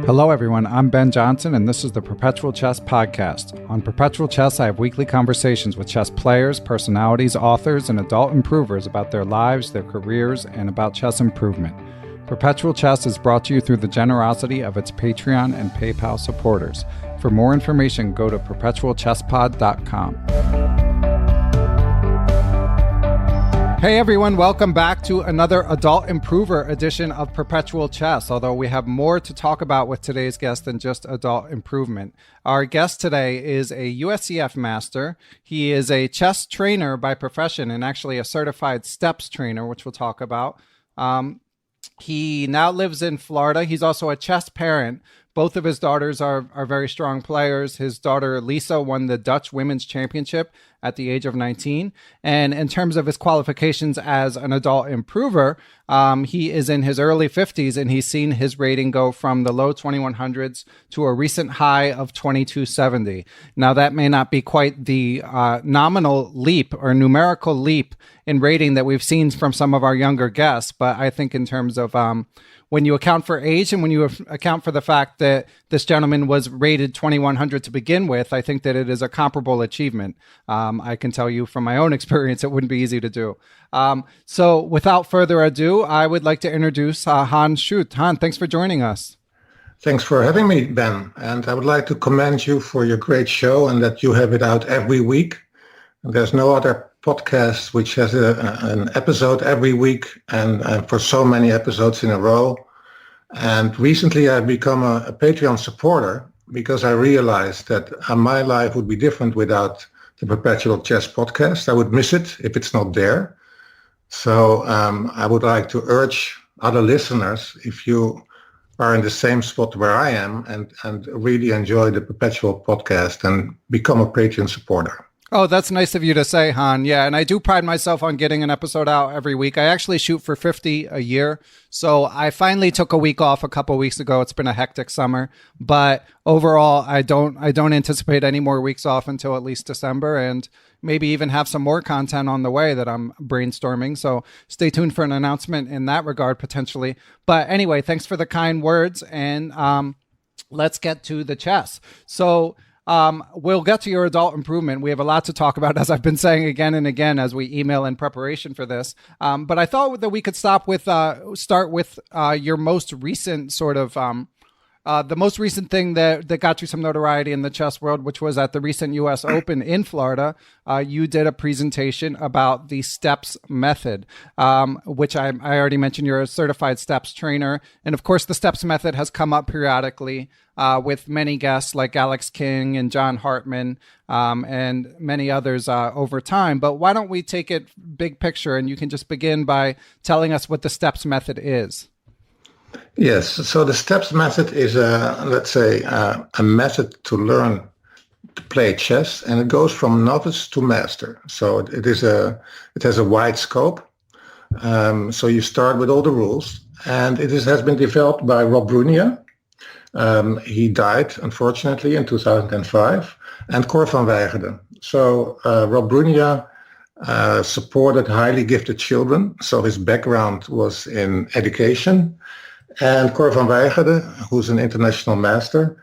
Hello everyone, I'm Ben Johnson and this is the Perpetual Chess Podcast. On Perpetual Chess, I have weekly conversations with chess players, personalities, authors, and adult improvers about their lives, their careers, and about chess improvement. Perpetual Chess is brought to you through the generosity of its Patreon and PayPal supporters. For more information, go to perpetualchesspod.com. Hey everyone, welcome back to another Adult Improver edition of Perpetual Chess, although we have more to talk about with today's guest than just adult improvement. Our guest today is a USCF Master. He is a chess trainer by profession and actually a certified steps trainer, which we'll talk about. He now lives in Florida. He's also a chess parent. Both of his daughters are very strong players. His daughter, Lisa, won the Dutch Women's Championship at the age of 19. And in terms of his qualifications as an adult improver, he is in his early 50s, and he's seen his rating go from the low 2100s to a recent high of 2270. Now, that may not be quite the nominal leap or numerical leap in rating that we've seen from some of our younger guests, but I think in terms of when you account for age and when you account for the fact that this gentleman was rated 2100 to begin with, I think that it is a comparable achievement. I can tell you from my own experience, it wouldn't be easy to do. So without further ado, I would like to introduce Han Schut. Han, thanks for joining us. Thanks for having me, Ben. And I would like to commend you for your great show and that you have it out every week. And there's no other podcast which has an episode every week and for so many episodes in a row. And recently I've become a Patreon supporter because I realized that my life would be different without the Perpetual Chess Podcast. I would miss it if it's not there. So I would like to urge other listeners, if you are in the same spot where I am and really enjoy the Perpetual Podcast, and become a Patreon supporter. Oh, that's nice of you to say, Han. Yeah, and I do pride myself on getting an episode out every week. I actually shoot for 50 a year. So I finally took a week off a couple weeks ago. It's been a hectic summer, but overall, I don't anticipate any more weeks off until at least December, and maybe even have some more content on the way that I'm brainstorming. So stay tuned for an announcement in that regard, potentially. But anyway, thanks for the kind words, and let's get to the chess. So we'll get to your adult improvement. We have a lot to talk about, as I've been saying again and again as we email in preparation for this. But I thought that we could start with your most recent sort of the most recent thing that got you some notoriety in the chess world, which was at the recent U.S. Open in Florida. You did a presentation about the steps method, which I already mentioned. You're a certified steps trainer. And of course, the steps method has come up periodically with many guests like Alex King and John Hartman and many others over time. But why don't we take it big picture, and you can just begin by telling us what the steps method is. Yes, so the steps method is a method to learn to play chess, and it goes from novice to master. So it has a wide scope. So you start with all the rules, and it has been developed by Rob Brunier. He died, unfortunately, in 2005, and Cor van Weigerden. So Rob Brunier supported highly gifted children. So his background was in education. And Cor van Weigerden, who's an international master,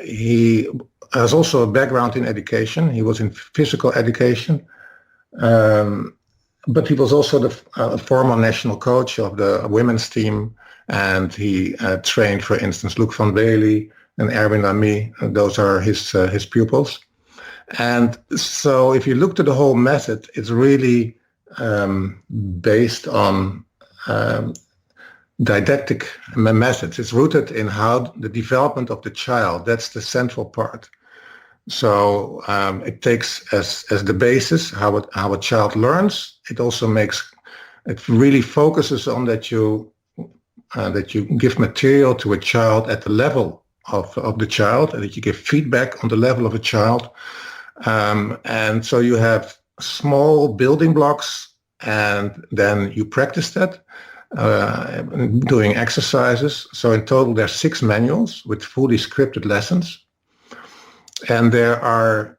he has also a background in education. He was in physical education, but he was also the former national coach of the women's team, and he trained, for instance, Luc van Bailey and Erwin Lamy. Those are his pupils. And so if you look to the whole method, it's really based on didactic methods. It's rooted in how the development of the child, that's the central part. So it takes as the basis how a child learns. It also it really focuses on that you give material to a child at the level of the child, and that you give feedback on the level of a child. And so you have small building blocks, and then you practice that. Doing exercises. So in total, there are 6 manuals with fully scripted lessons. And there are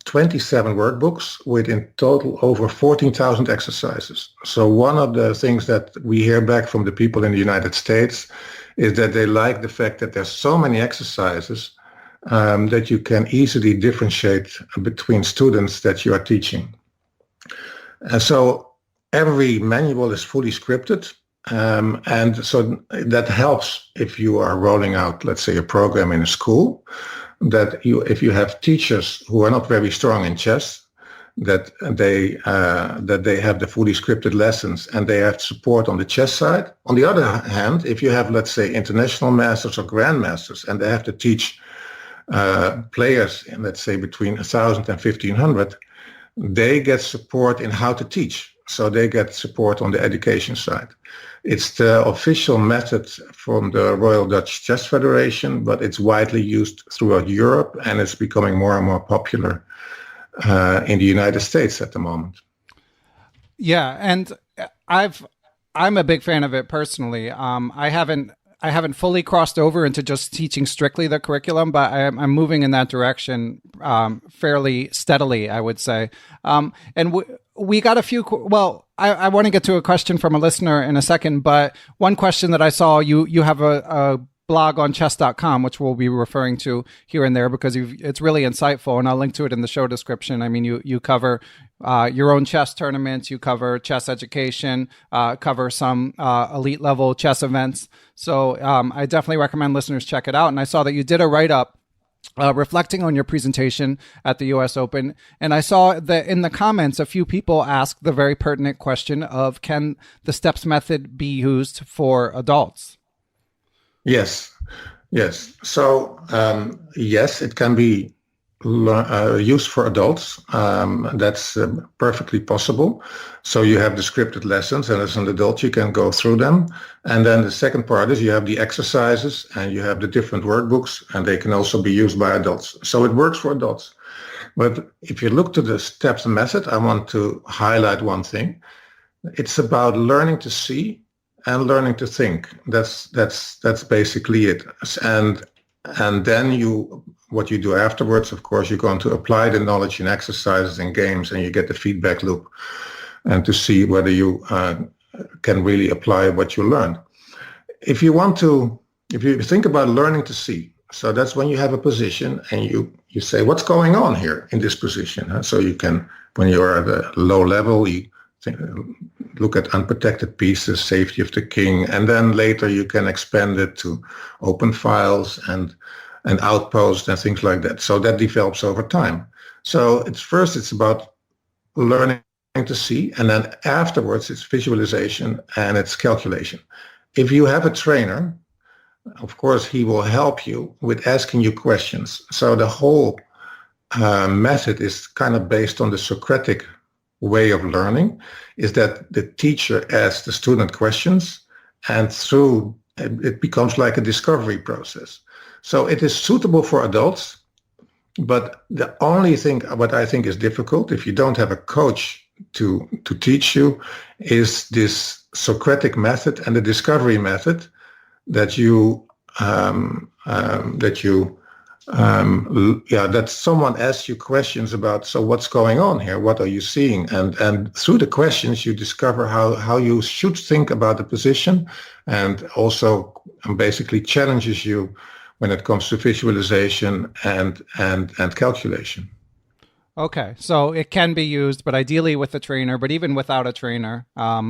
27 workbooks with in total over 14,000 exercises. So one of the things that we hear back from the people in the United States is that they like the fact that there's so many exercises that you can easily differentiate between students that you are teaching. And so every manual is fully scripted. And so that helps if you are rolling out, let's say, a program in a school, that if you have teachers who are not very strong in chess, that they have the fully scripted lessons and they have support on the chess side. On the other hand, if you have, let's say, international masters or grandmasters, and they have to teach players in, let's say, between 1,000 and 1,500, they get support in how to teach. So they get support on the education side. It's the official method from the Royal Dutch Chess Federation, but it's widely used throughout Europe, and it's becoming more and more popular in the United States at the moment. Yeah, and I'm a big fan of it personally. I haven't fully crossed over into just teaching strictly the curriculum, but I'm moving in that direction fairly steadily, I would say. And we got a few. Well, I want to get to a question from a listener in a second, but one question that I saw, you have a blog on chess.com, which we'll be referring to here and there because it's really insightful, and I'll link to it in the show description. I mean, you cover your own chess tournaments, you cover chess education, cover some elite level chess events. So I definitely recommend listeners check it out. And I saw that you did a write-up reflecting on your presentation at the US Open. And I saw that in the comments, a few people asked the very pertinent question of, can the steps method be used for adults? Yes. So, yes, it can be used for adults. That's perfectly possible. So you have the scripted lessons, and as an adult, you can go through them. And then the second part is you have the exercises and you have the different workbooks, and they can also be used by adults. So it works for adults. But if you look to the steps method, I want to highlight one thing. It's about learning to see and learning to think. That's basically it. And then what you do afterwards, of course, you're going to apply the knowledge in exercises and games, and you get the feedback loop, and to see whether you can really apply what you learn. If you think about learning to see, so that's when you have a position and you say, what's going on here in this position? So you can, when you're at a low level, you look at unprotected pieces, safety of the king, and then later you can expand it to open files and outposts and things like that. So that develops over time. So it's about learning to see, and then afterwards it's visualization and it's calculation. If you have a trainer, of course, he will help you with asking you questions. So the whole method is kind of based on the Socratic way of learning, is that the teacher asks the student questions, and through it becomes like a discovery process. So it is suitable for adults, but the only thing what I think is difficult, if you don't have a coach to teach you, is this Socratic method and the discovery method that that someone asks you questions about, so what's going on here? What are you seeing? And through the questions, you discover how you should think about the position, and also basically challenges you when it comes to visualization and calculation. Okay, so it can be used, but ideally with a trainer, but even without a trainer,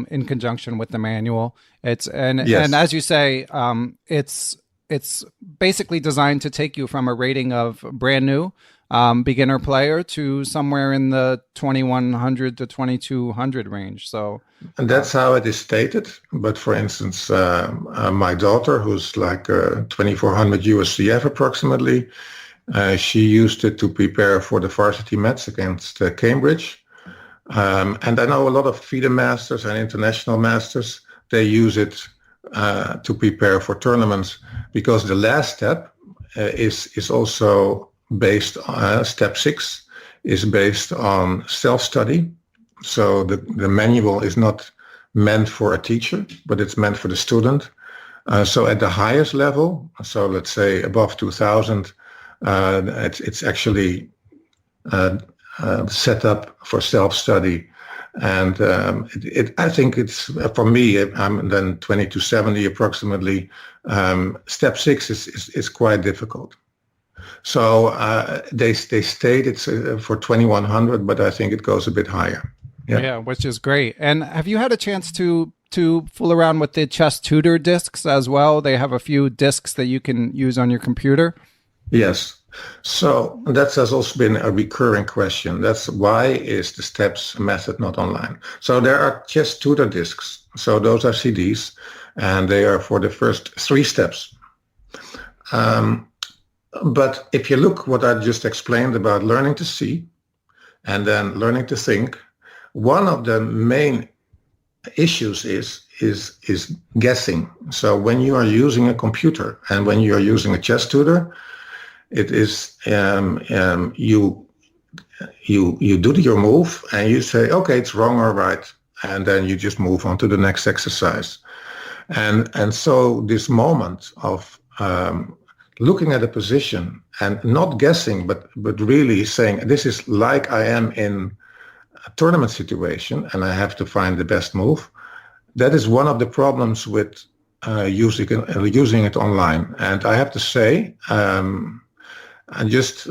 in conjunction with the manual. And as you say, it's basically designed to take you from a rating of brand new beginner player to somewhere in the 2100 to 2200 range. So, and that's how it is stated. But for instance, my daughter, who's like 2400 USCF approximately, she used it to prepare for the varsity match against Cambridge. And I know a lot of FIDE masters and international masters, they use it to prepare for tournaments, because the last step is also based on step 6 is based on self-study. So the manual is not meant for a teacher, but it's meant for the student. So at the highest level, so let's say above 2000, it's actually set up for self-study, And I think it's, for me, I'm then 20 to 70 approximately. Step 6 is quite difficult. So they state it's for 2100, but I think it goes a bit higher. Yeah, which is great. And have you had a chance to fool around with the Chess Tutor discs as well? They have a few discs that you can use on your computer. Yes. So that has also been a recurring question. That's why is the steps method not online? So there are Chess Tutor discs. So those are CDs, and they are for the first 3 steps. But if you look what I just explained about learning to see and then learning to think, one of the main issues is guessing. So when you are using a computer and when you are using a chess tutor, it is you do your move and you say, okay, it's wrong or right, and then you just move on to the next exercise. And so this moment of looking at a position and not guessing, but really saying, this is like I am in a tournament situation and I have to find the best move. That is one of the problems with using it online. And I have to say, and just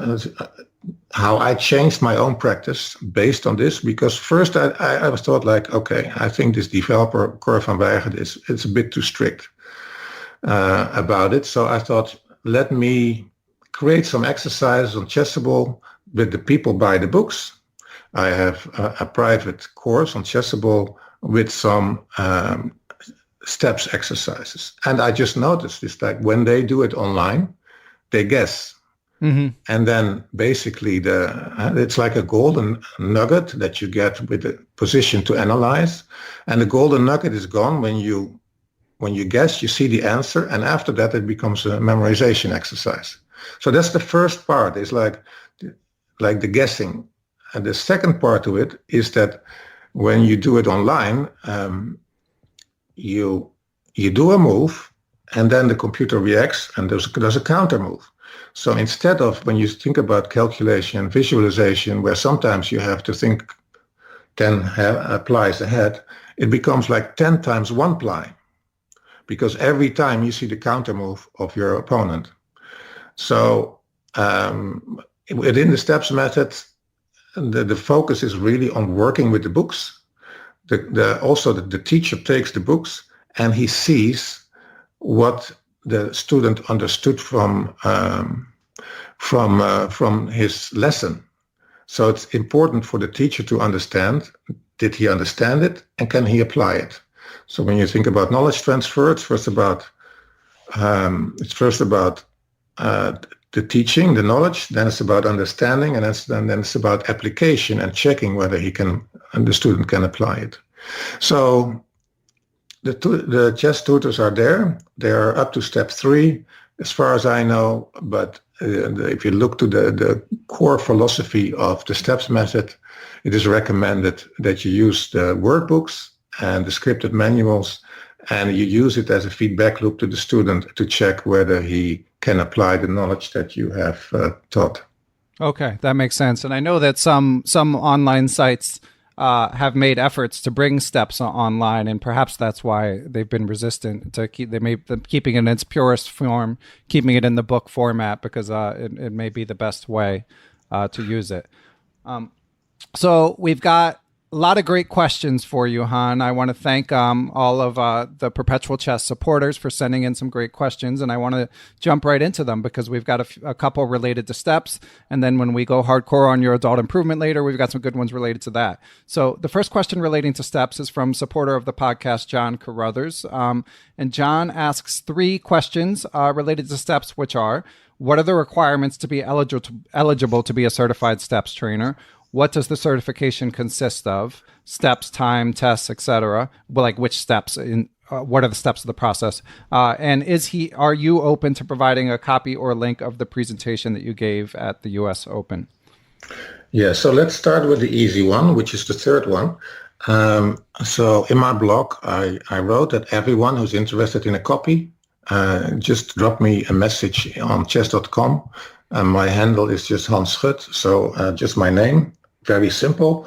how I changed my own practice based on this, because first I was thought like, okay, I think this developer, Cor van Weijert, it's a bit too strict about it. So I thought, let me create some exercises on Chessable with the people buy the books. I have a private course on Chessable with some steps exercises. And I just noticed it's like when they do it online, they guess. Mm-hmm. And then basically it's like a golden nugget that you get with a position to analyze. And the golden nugget is gone when you guess, you see the answer, and after that it becomes a memorization exercise. So that's the first part, is like the guessing. And the second part to it is that when you do it online, you do a move, and then the computer reacts, and there's a counter move. So instead of, when you think about calculation, visualization, where sometimes you have to think 10 plies ahead, it becomes like 10 times 1 ply, because every time you see the counter move of your opponent. So within the steps method, the focus is really on working with the books. Also the teacher takes the books and he sees what the student understood from his lesson. So it's important for the teacher to understand, did he understand it and can he apply it? So when you think about knowledge transfer, it's first about the teaching, the knowledge, then it's about understanding, and then it's about application and checking whether the student can apply it. So the chess tutors are there. They are up to step 3, as far as I know. But if you look to the core philosophy of the steps method, it is recommended that you use the workbooks and the scripted manuals, and you use it as a feedback loop to the student to check whether he can apply the knowledge that you have taught. Okay, that makes sense. And I know that some online sites have made efforts to bring steps online, and perhaps that's why they've been resistant to keeping it in its purest form, keeping it in the book format, because it may be the best way to use it. So we've got a lot of great questions for you, Han. I want to thank all of the Perpetual Chess supporters for sending in some great questions, and I want to jump right into them because we've got a couple related to steps, and then when we go hardcore on your adult improvement later, we've got some good ones related to that. So the first question relating to steps is from supporter of the podcast, John Carruthers, and John asks 3 questions related to steps, which are: what are the requirements to be eligible to be a certified steps trainer? What does the certification consist of? Steps, time, tests, etc. Well, like which steps? What are the steps of the process? And are you open to providing a copy or link of the presentation that you gave at the US Open? Yeah, so let's start with the easy one, which is the third one. So in my blog, I wrote that everyone who's interested in a copy, just drop me a message on chess.com. My handle is just Han Schut, so just my name. Very simple.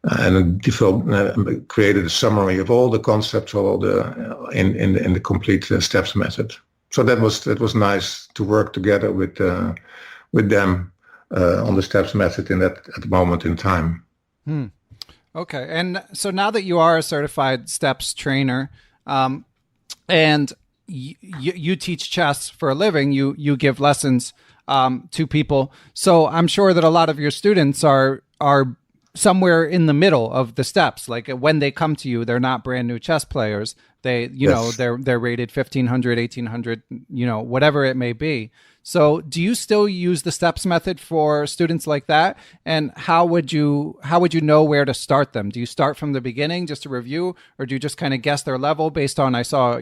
and developed, created a summary of all the concepts, all the in the complete steps method. So that was nice to work together with them on the steps method at the moment in time. Okay, and so now that you are a certified steps trainer, and you teach chess for a living, you give lessons to people. So I'm sure that a lot of your students are somewhere in the middle of the steps. Like when they come to you, they're not brand new chess players. They, know, they're rated 1500, 1800, whatever it may be. So do you still use the steps method for students like that? And how would you know where to start them? Do you start from the beginning just to review, or do you just kind of guess their level based on, I saw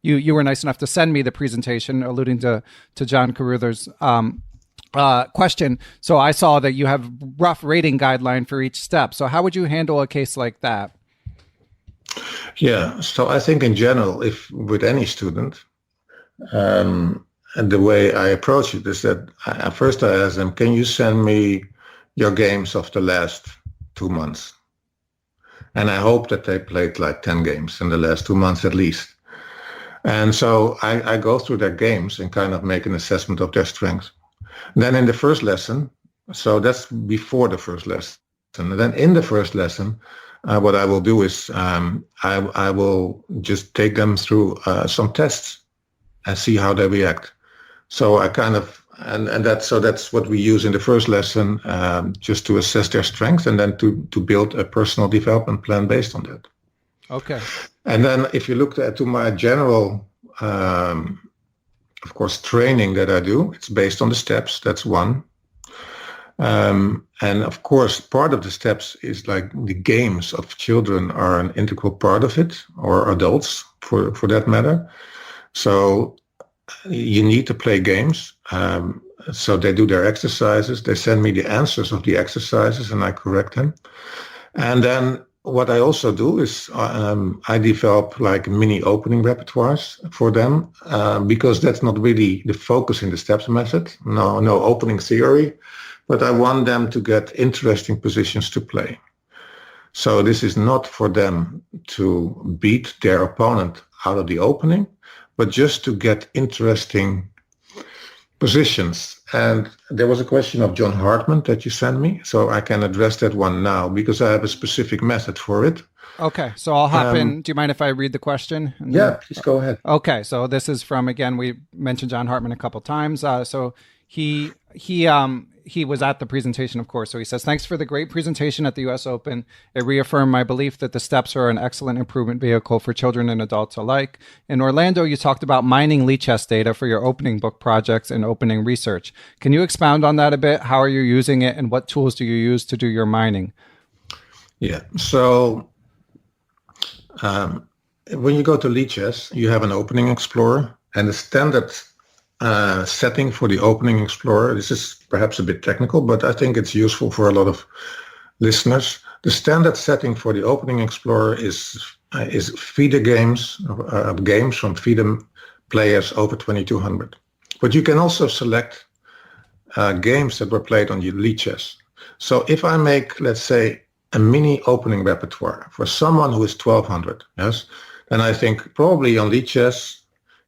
you were nice enough to send me the presentation alluding to John Carruthers, question. So I saw that you have rough rating guideline for each step. So how would you handle a case like that? Yeah, so I think in general, if with any student, and the way I approach it is that first I ask them, can you send me your games of the last 2 months? And I hope that they played like 10 games in the last 2 months at least. And so I go through their games and kind of make an assessment of their strengths. Then in the first lesson, so that's before the first lesson. And then in the first lesson, what I will do is I will just take them through some tests and see how they react. So I kind of, and that's what we use in the first lesson, just to assess their strengths and then to build a personal development plan based on that. Okay. And then if you look to my general, of course, training that I do, it's based on the steps. That's one. And of course, part of the steps is like the games of children are an integral part of it, or adults for that matter. So you need to play games. So they do their exercises. They send me the answers of the exercises and I correct them. And then what I also do is I develop like mini opening repertoires for them because that's not really the focus in the steps method. No opening theory, but I want them to get interesting positions to play. So this is not for them to beat their opponent out of the opening, but just to get interesting positions. And there was a question of John Hartman that you sent me, so I can address that one now because I have a specific method for it. Okay, so I'll hop in. Do you mind if I read the question? Yeah, please go ahead. Okay, so this is from, again, we mentioned John Hartman a couple times. So he was at the presentation, of course. So he says, thanks for the great presentation at the US Open. It reaffirmed my belief that the steps are an excellent improvement vehicle for children and adults alike. In Orlando, you talked about mining LiChess data for your opening book projects and opening research. Can you expound on that a bit? How are you using it and what tools do you use to do your mining? Yeah, so when you go to LiChess, you have an opening explorer, and the standard setting for the opening explorer, this is perhaps a bit technical, but I think it's useful for a lot of listeners. The standard setting for the opening explorer is feeder games, games from feeder players over 2200. But you can also select games that were played on your LiChess. So if I make, let's say, a mini opening repertoire for someone who is 1200, yes, then I think probably on LiChess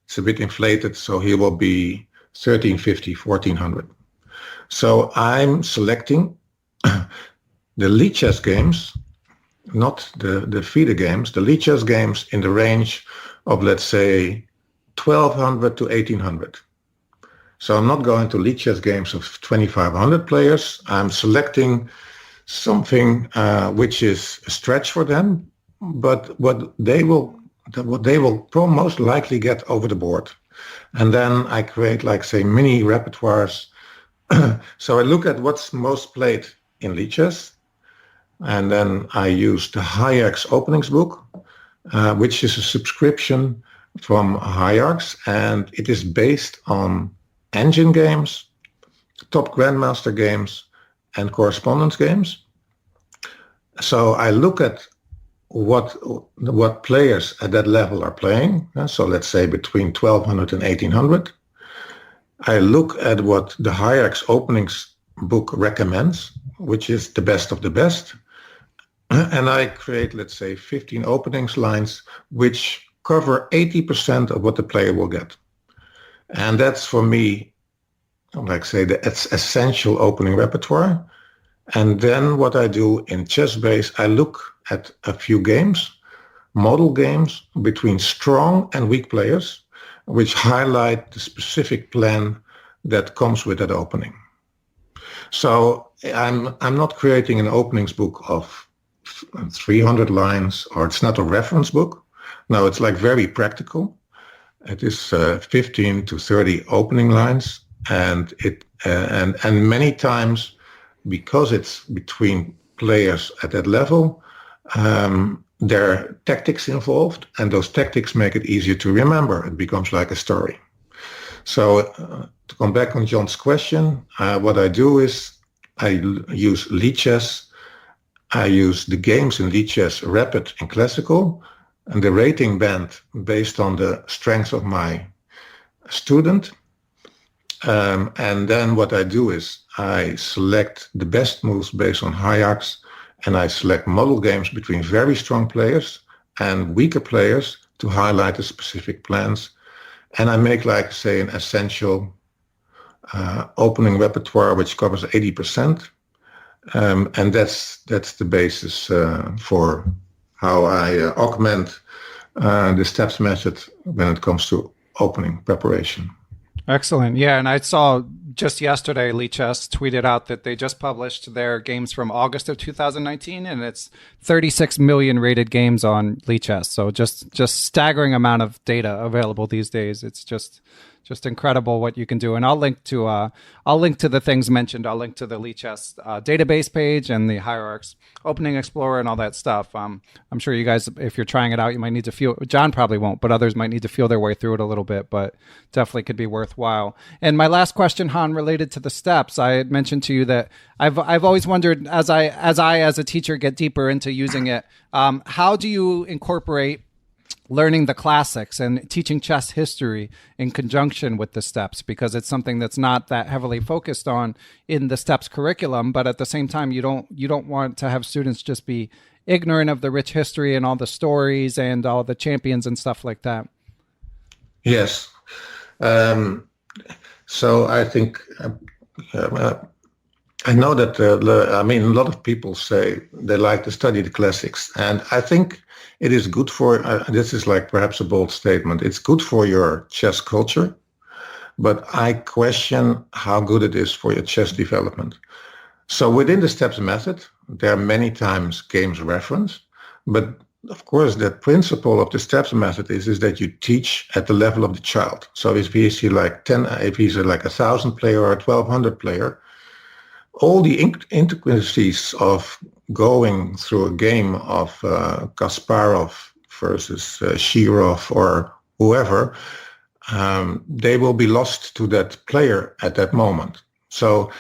it's a bit inflated, so he will be 1350, 1400. So I'm selecting the LiChess games, not the feeder games, the LiChess games in the range of, let's say, 1200 to 1800. So I'm not going to LiChess games of 2500 players. I'm selecting something which is a stretch for them, but what they will most likely get over the board. And then I create, like, say, mini repertoires. So I look at what's most played in LiChess, and then I use the Hayek's openings book, which is a subscription from Hayek's, and it is based on engine games, top Grandmaster games, and correspondence games. So I look at what players at that level are playing. So let's say between 1200 and 1800. I look at what the Hayek's openings book recommends, which is the best of the best. and I create, let's say, 15 openings lines, which cover 80% of what the player will get. And that's for me, like say, it's essential opening repertoire. And then what I do in ChessBase, I look at a few games, model games between strong and weak players, which highlight the specific plan that comes with that opening. So I'm not creating an openings book of 300 lines, or it's not a reference book. No, it's like very practical. It is 15 to 30 opening lines, and many times, because it's between players at that level, there are tactics involved, and those tactics make it easier to remember. It becomes like a story. So to come back on John's question, what I do is I use LiChess. I use the games in LiChess Rapid and Classical, and the rating band based on the strengths of my student. And then what I do is I select the best moves based on hierarchs, and I select model games between very strong players and weaker players to highlight the specific plans. And I make, like, say, an essential opening repertoire which covers 80%. And that's the basis for how I augment the steps method when it comes to opening preparation. Excellent. Yeah, and I saw just yesterday LiChess tweeted out that they just published their games from August of 2019, and it's 36 million rated games on LiChess. So just staggering amount of data available these days. It's just incredible what you can do. And I'll link to the things mentioned. I'll link to the LiChess database page and the hierarchs opening explorer and all that stuff. I'm sure you guys, if you're trying it out, you might need to feel, John probably won't, but others might need to feel their way through it a little bit, but definitely could be worthwhile. And my last question, Han, related to the steps, I had mentioned to you that I've always wondered, as a teacher get deeper into using it, how do you incorporate learning the classics and teaching chess history in conjunction with the steps, because it's something that's not that heavily focused on in the steps curriculum, but at the same time you don't want to have students just be ignorant of the rich history and all the stories and all the champions and stuff like that. Yes. So I think I know that a lot of people say they like to study the classics, and I think it is good for, this is like perhaps a bold statement, it's good for your chess culture, but I question how good it is for your chess development. So within the steps method, there are many times games reference, but of course the principle of the steps method is that you teach at the level of the child. So if he's like 1,000 player or a 1,200 player, all the intricacies of going through a game of Kasparov versus Shirov or whoever, they will be lost to that player at that moment. So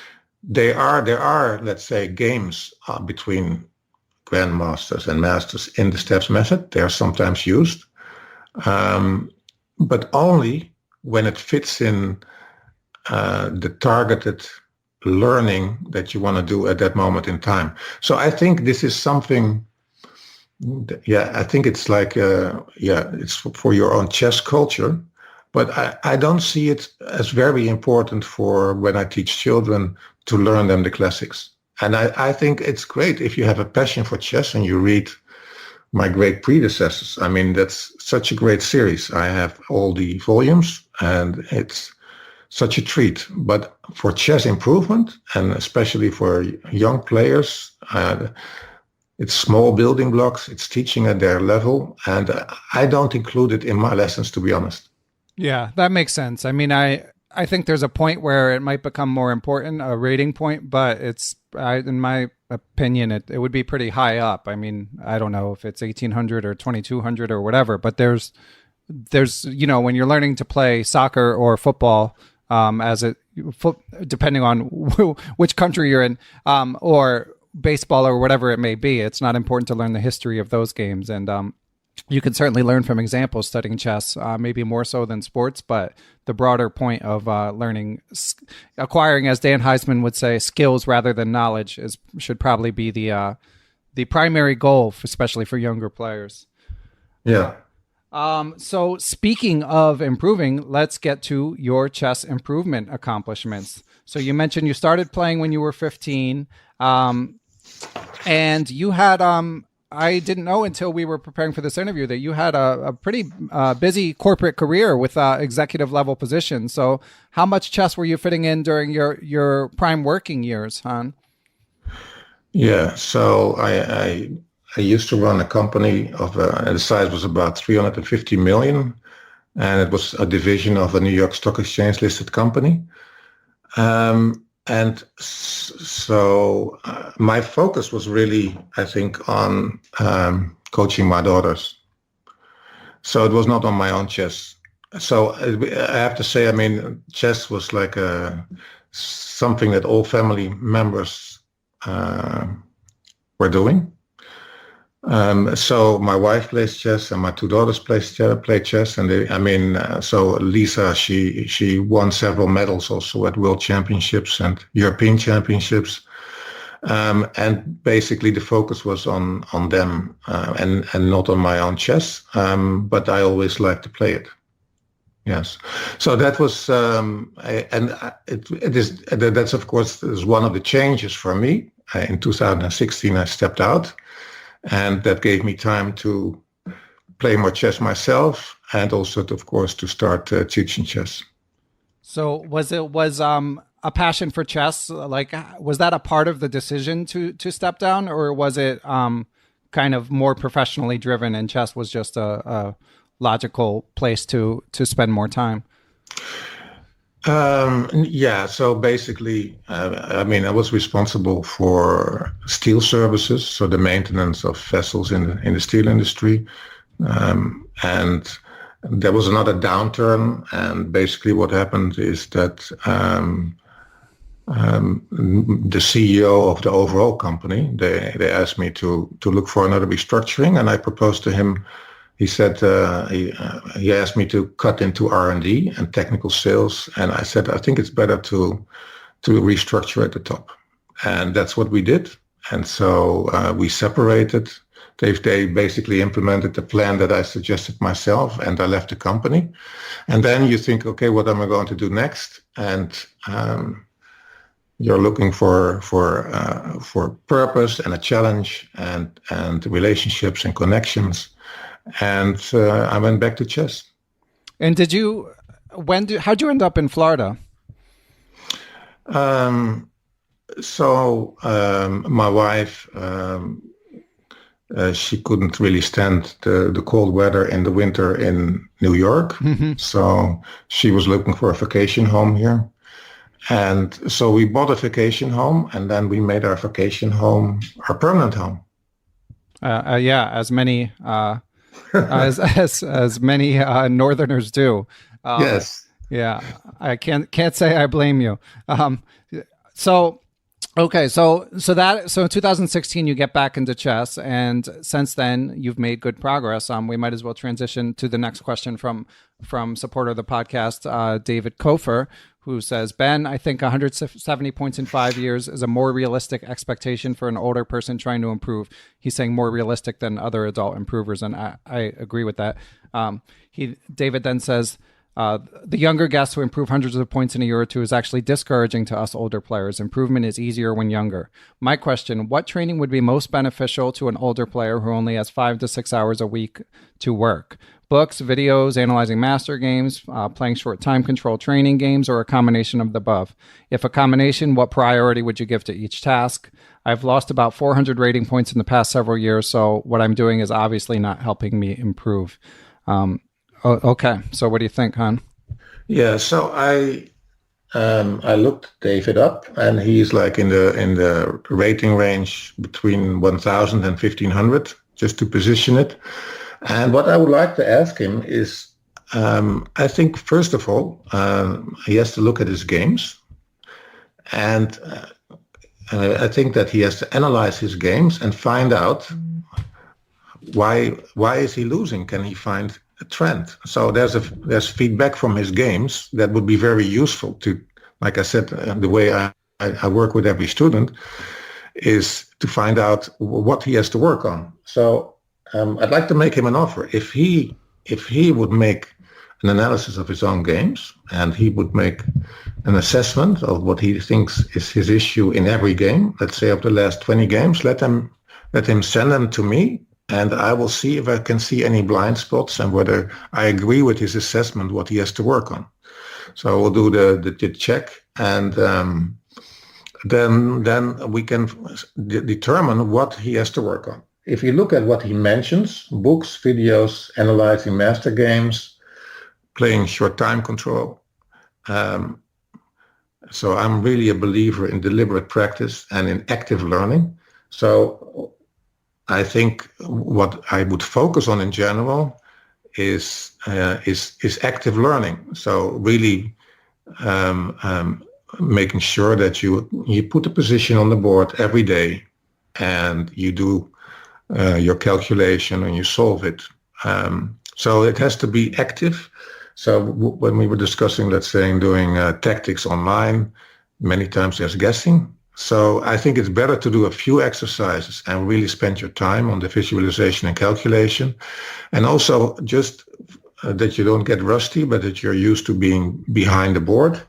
there are, let's say, games between grandmasters and masters in the steps method. They are sometimes used, but only when it fits in the targeted learning that you want to do at that moment in time. So I think this is something, I think it's like, it's for your own chess culture, but I don't see it as very important for when I teach children to learn them the classics. And I think it's great if you have a passion for chess and you read my great predecessors. I mean, that's such a great series. I have all the volumes and it's such a treat. But for chess improvement, and especially for young players, it's small building blocks, it's teaching at their level, and I don't include it in my lessons, to be honest. Yeah, that makes sense. I mean, I think there's a point where it might become more important, a rating point, but in my opinion, it would be pretty high up. I mean, I don't know if it's 1,800 or 2,200 or whatever, but there's when you're learning to play soccer or football, depending on which country you're in, or baseball or whatever it may be, it's not important to learn the history of those games. And you can certainly learn from examples studying chess, maybe more so than sports, but the broader point of acquiring, as Dan Heisman would say, skills rather than knowledge should probably be the the primary goal, especially for younger players. Yeah. So speaking of improving, let's get to your chess improvement accomplishments. So you mentioned you started playing when you were 15, and you had, I didn't know until we were preparing for this interview that you had a pretty busy corporate career with executive level positions. So how much chess were you fitting in during your prime working years, Han? Yeah. So I used to run a company of the size was about 350 million, and it was a division of a New York Stock Exchange listed company. And so my focus was really, I think, on coaching my daughters. So it was not on my own chess. So I have to say, I mean, chess was like something that all family members were doing. So my wife plays chess, and my two daughters play chess, and so Lisa, she won several medals also at World Championships and European Championships, and basically the focus was on them and not on my own chess, but I always liked to play it. Yes, so that was that's of course is one of the changes for me. In 2016, I stepped out. And that gave me time to play more chess myself, and also, of course, to start teaching chess. So was a passion for chess? Like, was that a part of the decision to step down, or was it kind of more professionally driven, and chess was just a logical place to spend more time? Yeah, so basically, I was responsible for steel services, so the maintenance of vessels in the steel industry. And there was another downturn, and basically what happened is that the CEO of the overall company, they asked me to look for another restructuring, and I proposed to him. He said he asked me to cut into R&D and technical sales, and I said I think it's better to restructure at the top, and that's what we did. And so we separated. They basically implemented the plan that I suggested myself, and I left the company. And then you think, okay, what am I going to do next? And you're looking for purpose and a challenge and relationships and connections. And I went back to chess. And how'd you end up in Florida? So my wife, she couldn't really stand the cold weather in the winter in New York. Mm-hmm. So she was looking for a vacation home here. And so we bought a vacation home, and then we made our vacation home our permanent home. Yeah, as many... as many Northerners do. Yes. Yeah, I can't say I blame you. So in 2016 you get back into chess, and since then you've made good progress. We might as well transition to the next question from supporter of the podcast, David Kofer, who says, Ben, I think 170 points in 5 years is a more realistic expectation for an older person trying to improve. He's saying more realistic than other adult improvers, and I agree with that. David then says, the younger guests who improve hundreds of points in a year or two is actually discouraging to us older players. Improvement is easier when younger. My question, what training would be most beneficial to an older player who only has 5 to 6 hours a week to work? Books, videos, analyzing master games, playing short time control training games, or a combination of the above? If a combination, what priority would you give to each task? I've lost about 400 rating points in the past several years, so what I'm doing is obviously not helping me improve. Okay, so what do you think, Han? Yeah, so I looked David up, and he's like in the rating range between 1,000 and 1,500, just to position it. And what I would like to ask him is, I think, first of all, he has to look at his games. And I think that he has to analyze his games and find out why is he losing? Can he find a trend? So there's feedback from his games that would be very useful to, like I said, the way I work with every student is to find out what he has to work on. So I'd like to make him an offer. If he would make an analysis of his own games and he would make an assessment of what he thinks is his issue in every game, let's say of the last 20 games, let him send them to me, and I will see if I can see any blind spots and whether I agree with his assessment, what he has to work on. So we'll do the check, and then we can determine what he has to work on. If you look at what he mentions, books, videos, analyzing master games, playing short time control. So I'm really a believer in deliberate practice and in active learning. So I think what I would focus on in general is active learning. So really making sure that you put a position on the board every day and you do your calculation and you solve it. So it has to be active. So when we were discussing, let's say, doing tactics online, many times there's guessing. So I think it's better to do a few exercises and really spend your time on the visualization and calculation. And also just that you don't get rusty, but that you're used to being behind the board.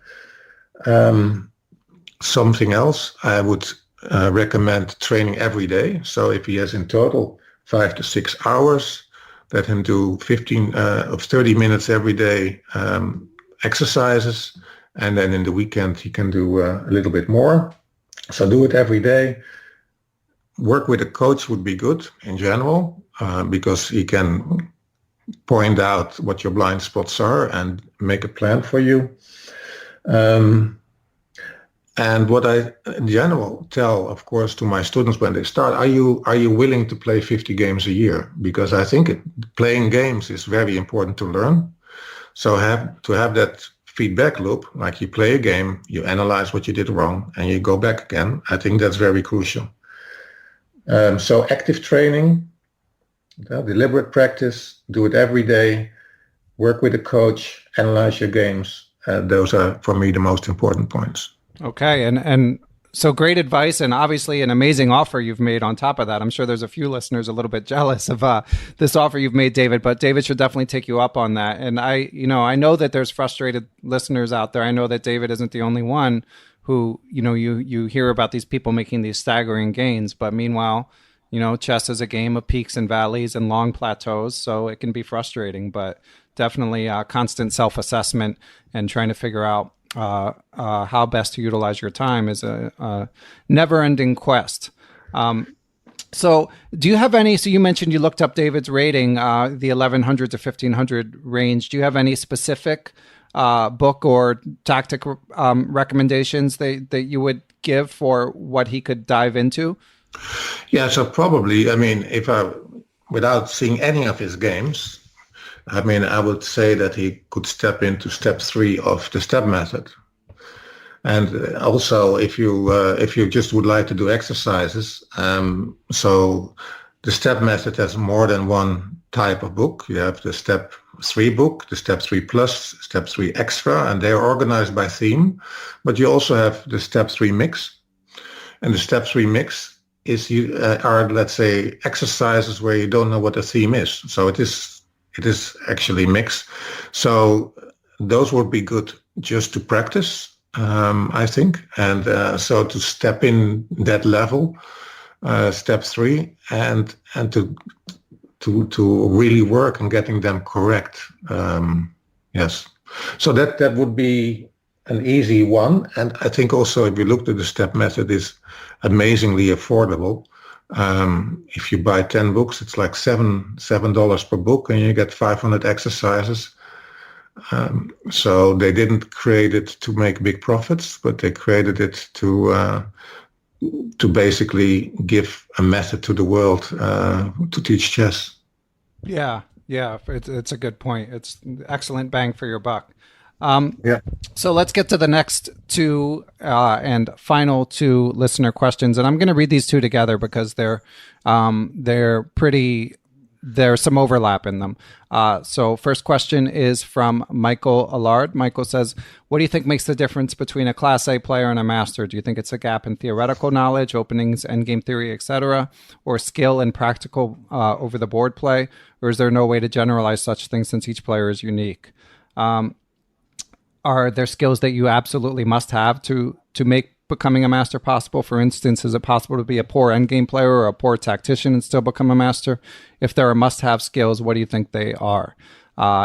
Something else, I would recommend training every day. So if he has in total 5 to 6 hours, let him do 15 of 30 minutes every day exercises, and then in the weekend he can do a little bit more. So do it every day. Work with a coach would be good in general, because he can point out what your blind spots are and make a plan for you. And what I, in general, tell, of course, to my students when they start, are you willing to play 50 games a year? Because I think playing games is very important to learn. So to have that feedback loop, like you play a game, you analyze what you did wrong, and you go back again. I think that's very crucial. So active training, deliberate practice, do it every day, work with a coach, analyze your games. Those are, for me, the most important points. Okay. And so great advice, and obviously an amazing offer you've made on top of that. I'm sure there's a few listeners a little bit jealous of this offer you've made, David, but David should definitely take you up on that. And I know that there's frustrated listeners out there. I know that David isn't the only one who, you hear about these people making these staggering gains, but meanwhile, chess is a game of peaks and valleys and long plateaus, so it can be frustrating, but definitely constant self-assessment and trying to figure out how best to utilize your time is a never-ending quest. So do you have any, so you mentioned you looked up David's rating, the 1100 to 1500 range. Do you have any specific book or tactic recommendations that you would give for what he could dive into? Yeah, so probably, without seeing any of his games, I would say that he could step into step 3 of the step method. And also, if you just would like to do exercises, so the step method has more than one type of book. You have the step 3 book, the step 3 plus, step 3 extra, and they are organized by theme. But you also have the step 3 mix. And the step 3 mix are, let's say, exercises where you don't know what the theme is. So it is actually mixed. So those would be good just to practice, I think. And so to step in that level, step 3, and to really work on getting them correct. Yes. So that would be an easy one. And I think also if you look at the step method, is amazingly affordable. If you buy 10 books, it's like $7 per book, and you get 500 exercises. So they didn't create it to make big profits, but they created it to basically give a method to the world to teach chess. Yeah, it's a good point. It's excellent bang for your buck. Yeah. So let's get to the next 2 and final 2 listener questions, and I'm going to read these 2 together because they're pretty there's some overlap in them. So first question is from Michael Allard. Michael says, what do you think makes the difference between a Class A player and a master? Do you think it's a gap in theoretical knowledge, openings, endgame theory, etc., or skill and practical over-the-board play? Or is there no way to generalize such things since each player is unique? Are there skills that you absolutely must have to make becoming a master possible? For instance, is it possible to be a poor endgame player or a poor tactician and still become a master? If there are must-have skills, what do you think they are?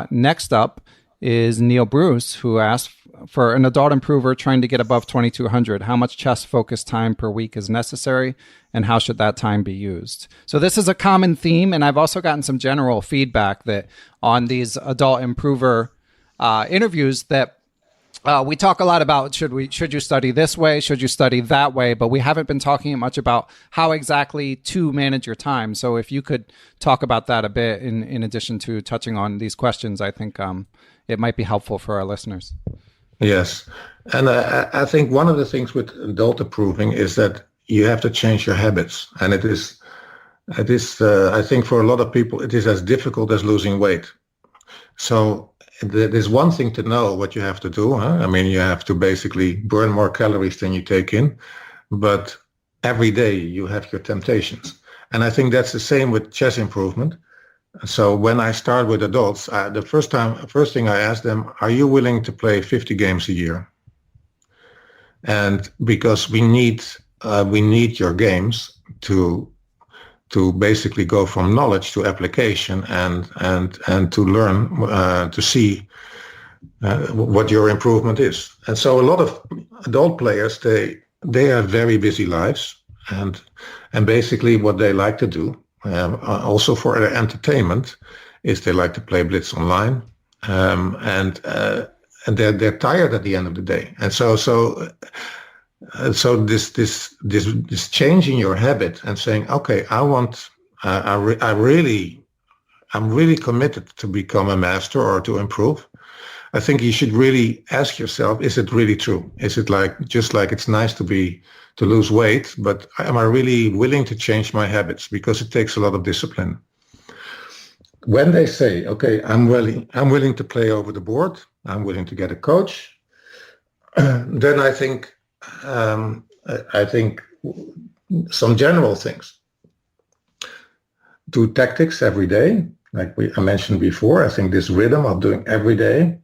Next up is Neil Bruce, who asked, for an adult improver trying to get above 2200, how much chess-focused time per week is necessary, and how should that time be used? So this is a common theme, and I've also gotten some general feedback that on these adult improver interviews that we talk a lot about should you study this way, should you study that way, but we haven't been talking much about how exactly to manage your time. So if you could talk about that a bit in addition to touching on these questions, I think it might be helpful for our listeners. Yes, and I think one of the things with adult improving is that you have to change your habits, and it is I think for a lot of people it is as difficult as losing weight. So there's one thing to know what you have to do. I mean, you have to basically burn more calories than you take in, but every day you have your temptations. And I think that's the same with chess improvement. So when I start with adults, the first thing I ask them, are you willing to play 50 games a year? And because we need your games to basically go from knowledge to application and to learn to see what your improvement is. And so a lot of adult players, they have very busy lives, and basically what they like to do, also for their entertainment, is they like to play Blitz online, and they're tired at the end of the day. And so this changing your habit and saying, okay, I'm really committed to become a master or to improve. I think you should really ask yourself, is it really true? Is it just like it's nice to lose weight, but am I really willing to change my habits? Because it takes a lot of discipline. When they say, okay, I'm willing to play over the board, I'm willing to get a coach, then I think some general things. Do tactics every day, like I mentioned before. I think this rhythm of doing every day.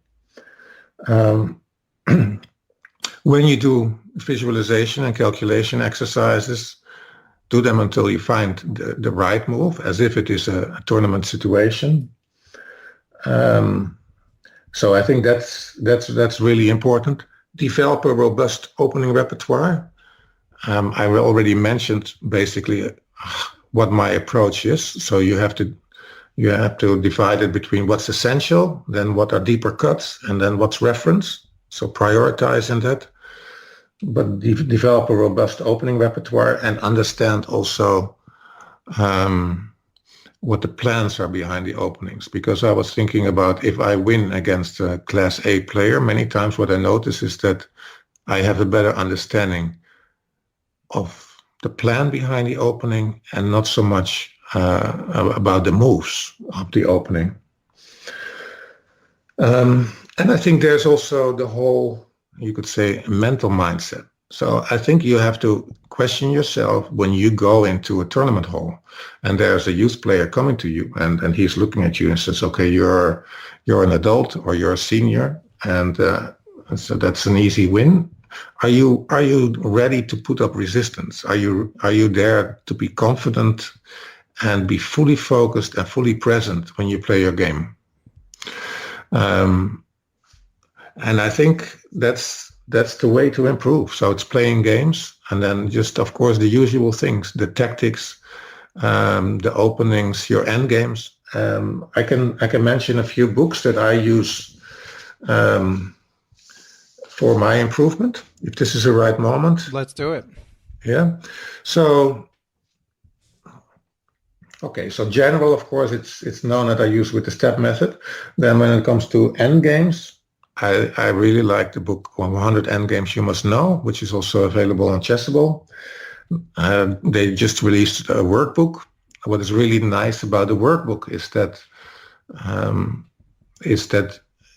When you do visualization and calculation exercises, do them until you find the right move, as if it is a tournament situation. So I think that's really important. Develop a robust opening repertoire. I already mentioned basically what my approach is. So you have to divide it between what's essential, then what are deeper cuts, and then what's reference. So prioritize in that. But develop a robust opening repertoire and understand also what the plans are behind the openings. Because I was thinking about if I win against a Class A player, many times what I notice is that I have a better understanding of the plan behind the opening and not so much about the moves of the opening. And I think there's also the whole, you could say, mental mindset. So I think you have to question yourself when you go into a tournament hall and there's a youth player coming to you and he's looking at you and says, okay, you're an adult or you're a senior, and so that's an easy win. Are you ready to put up resistance? Are you there to be confident and be fully focused and fully present when you play your game? And I think that's the way to improve. So it's playing games, and then just, of course, the usual things, the tactics, the openings, your end games. I can mention a few books that I use for my improvement, if this is the right moment. Let's do it. Yeah. So, okay. So general, of course, it's known that I use with the step method. Then when it comes to end games, I really like the book 100 Endgames You Must Know, which is also available on Chessable. They just released a workbook what is really nice about the workbook is that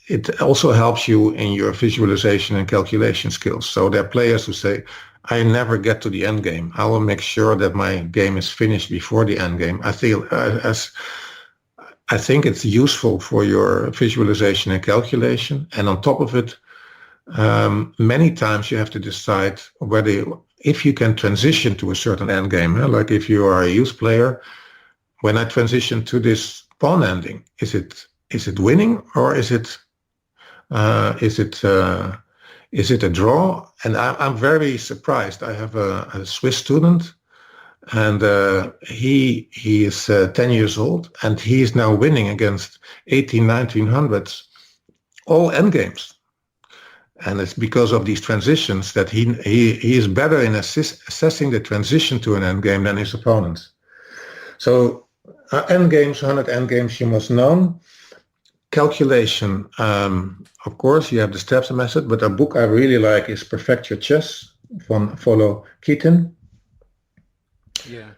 it also helps you in your visualization and calculation skills. So there are players who say, I never get to the end game. I will make sure that my game is finished before the end game. I think it's useful for your visualization and calculation. And on top of it, many times you have to decide if you can transition to a certain end game. Like if you are a youth player, when I transition to this pawn ending, is it winning or is it a draw? And I'm very surprised. I have a Swiss student, and he is 10 years old, and he is now winning against 1900s, all endgames. And it's because of these transitions that he is better in assessing the transition to an endgame than his opponents. So endgames, 100 endgames you must know. Calculation, of course, you have the steps method, but a book I really like is Perfect Your Chess from Follow Keaton. Yeah.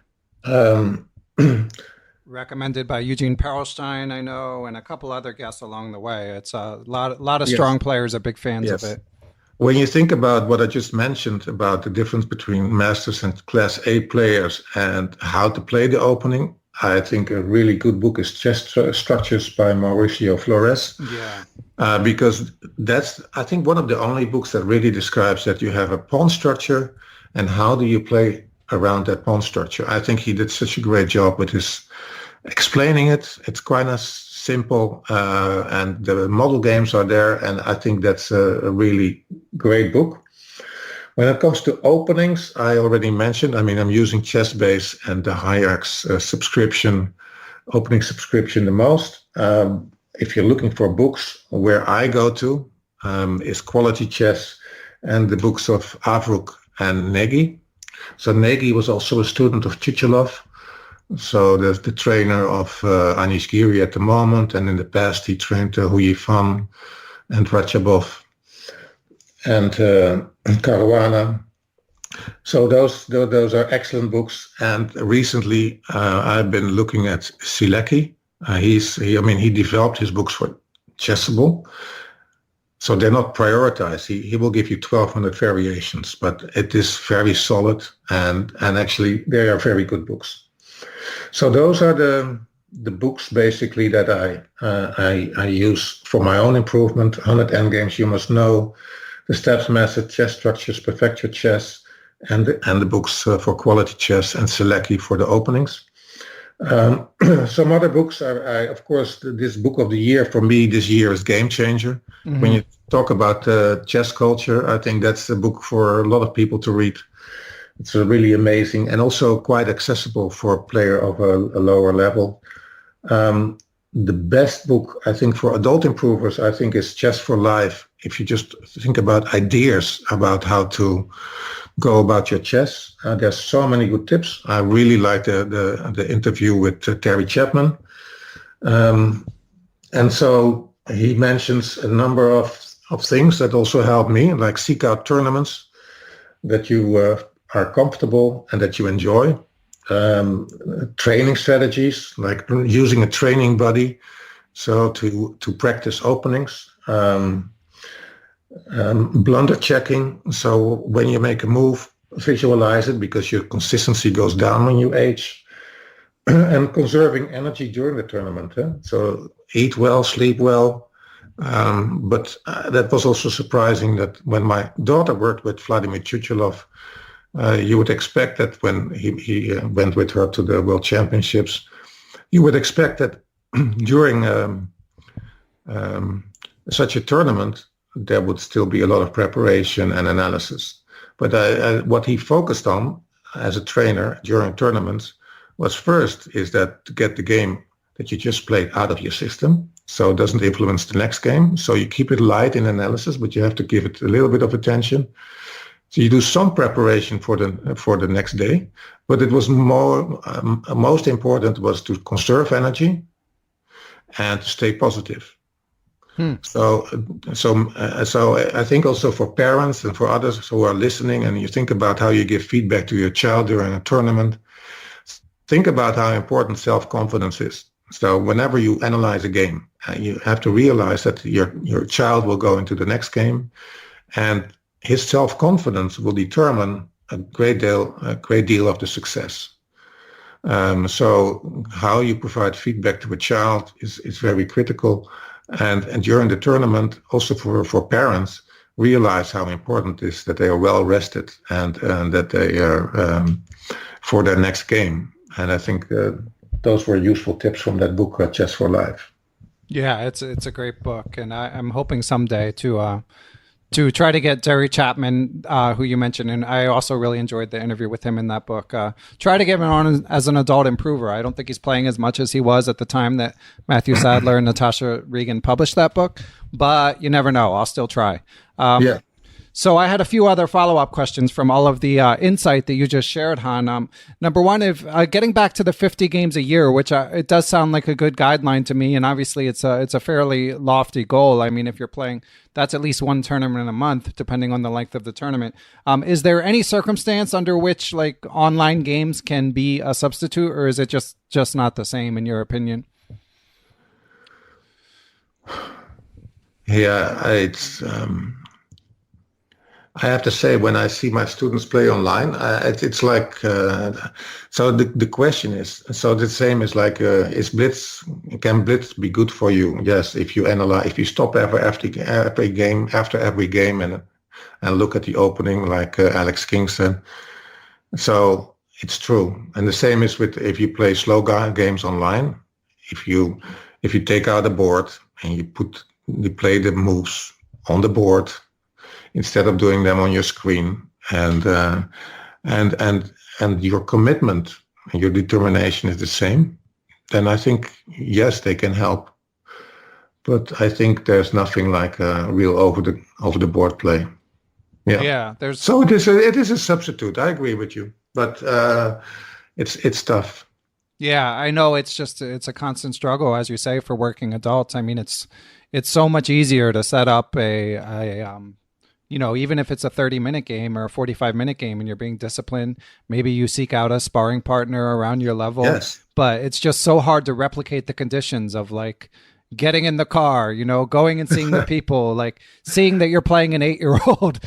Recommended by Eugene Perelstein, I know, and a couple other guests along the way. It's a lot of strong players are big fans of it. When you think about what I just mentioned about the difference between masters and class A players and how to play the opening, I think a really good book is Chess Structures by Mauricio Flores. Yeah. Because that's, I think, one of the only books that really describes that you have a pawn structure and how do you play around that pawn structure. I think he did such a great job with his explaining it. It's quite a simple, and the model games are there, and I think that's a really great book. When it comes to openings, I already mentioned, I'm using ChessBase and the Hierarchs opening subscription the most. If you're looking for books, where I go to is Quality Chess and the books of Avruk and Nagy. So Nagy was also a student of Chuchelov. So there's the trainer of Anish Giri at the moment, and in the past he trained Hu Yifan and Ratchabov and Caruana. So those are excellent books. And recently I've been looking at Silecki. He developed his books for Chessable. So they're not prioritized. He will give you 1,200 variations, but it is very solid, and actually they are very good books. So those are the books basically that I use for my own improvement. 100 Endgames You Must Know, The Steps Method, Chess Structures, Perfect Your Chess, and the books for Quality Chess and Silecki for the openings. Some other books are, of course, this book of the year for me this year is Game Changer. Mm-hmm. When you talk about chess culture, I think that's a book for a lot of people to read. It's really amazing and also quite accessible for a player of a lower level. The best book, I think, for adult improvers, I think, is Chess for Life. If you just think about ideas about how to go about your chess, there's so many good tips. I really like the interview with Terry Chapman. And so he mentions a number of things that also help me, like seek out tournaments that you are comfortable and that you enjoy. Training strategies, like using a training buddy, so to practice openings. Blunder checking, so when you make a move, visualize it, because your consistency goes down when you age. And conserving energy during the tournament. So eat well, sleep well. But that was also surprising that when my daughter worked with Vladimir Chuchelov, you would expect that when he went with her to the World Championships, you would expect that during such a tournament, there would still be a lot of preparation and analysis. But what he focused on as a trainer during tournaments was first is that to get the game that you just played out of your system, so it doesn't influence the next game. So you keep it light in analysis, but you have to give it a little bit of attention. So you do some preparation for the next day, but it was most important was to conserve energy and to stay positive. So I think also for parents and for others who are listening, and you think about how you give feedback to your child during a tournament, think about how important self-confidence is. So whenever you analyze a game, you have to realize that your child will go into the next game, and his self-confidence will determine a great deal of the success. So how you provide feedback to a child is very critical. And during the tournament, also for parents, realize how important it is that they are well rested and that they are for their next game. And I think those were useful tips from that book, Chess for Life. Yeah, it's a great book, and I'm hoping someday to try to get Jerry Chapman, who you mentioned, and I also really enjoyed the interview with him in that book. Try to get him on as an adult improver. I don't think he's playing as much as he was at the time that Matthew Sadler and Natasha Regan published that book, but you never know. I'll still try. Yeah. So I had a few other follow-up questions from all of the insight that you just shared, Han. Number one, if getting back to the 50 games a year, which it does sound like a good guideline to me, and obviously it's a fairly lofty goal. I mean, if you're playing, that's at least one tournament a month, depending on the length of the tournament. Is there any circumstance under which like online games can be a substitute, or is it just not the same in your opinion? Yeah, it's. I have to say, when I see my students play online, it's like, so the question is, so the same is like, can Blitz be good for you? Yes, if you stop every game, after every game and look at the opening, like Alex King said. So it's true. And the same is with, if you play slow games online, if you take out a board and you play the moves on the board, instead of doing them on your screen, and your commitment and your determination is the same, then I think, yes, they can help. But I think there's nothing like a real over the board play. Yeah. So it is a substitute. I agree with you, but it's tough. Yeah, I know it's a constant struggle, as you say, for working adults. I mean, it's so much easier to set up even if it's a 30-minute game or a 45-minute game and you're being disciplined, maybe you seek out a sparring partner around your level. Yes. But it's just so hard to replicate the conditions of like getting in the car, going and seeing the people, like seeing that you're playing an 8-year-old,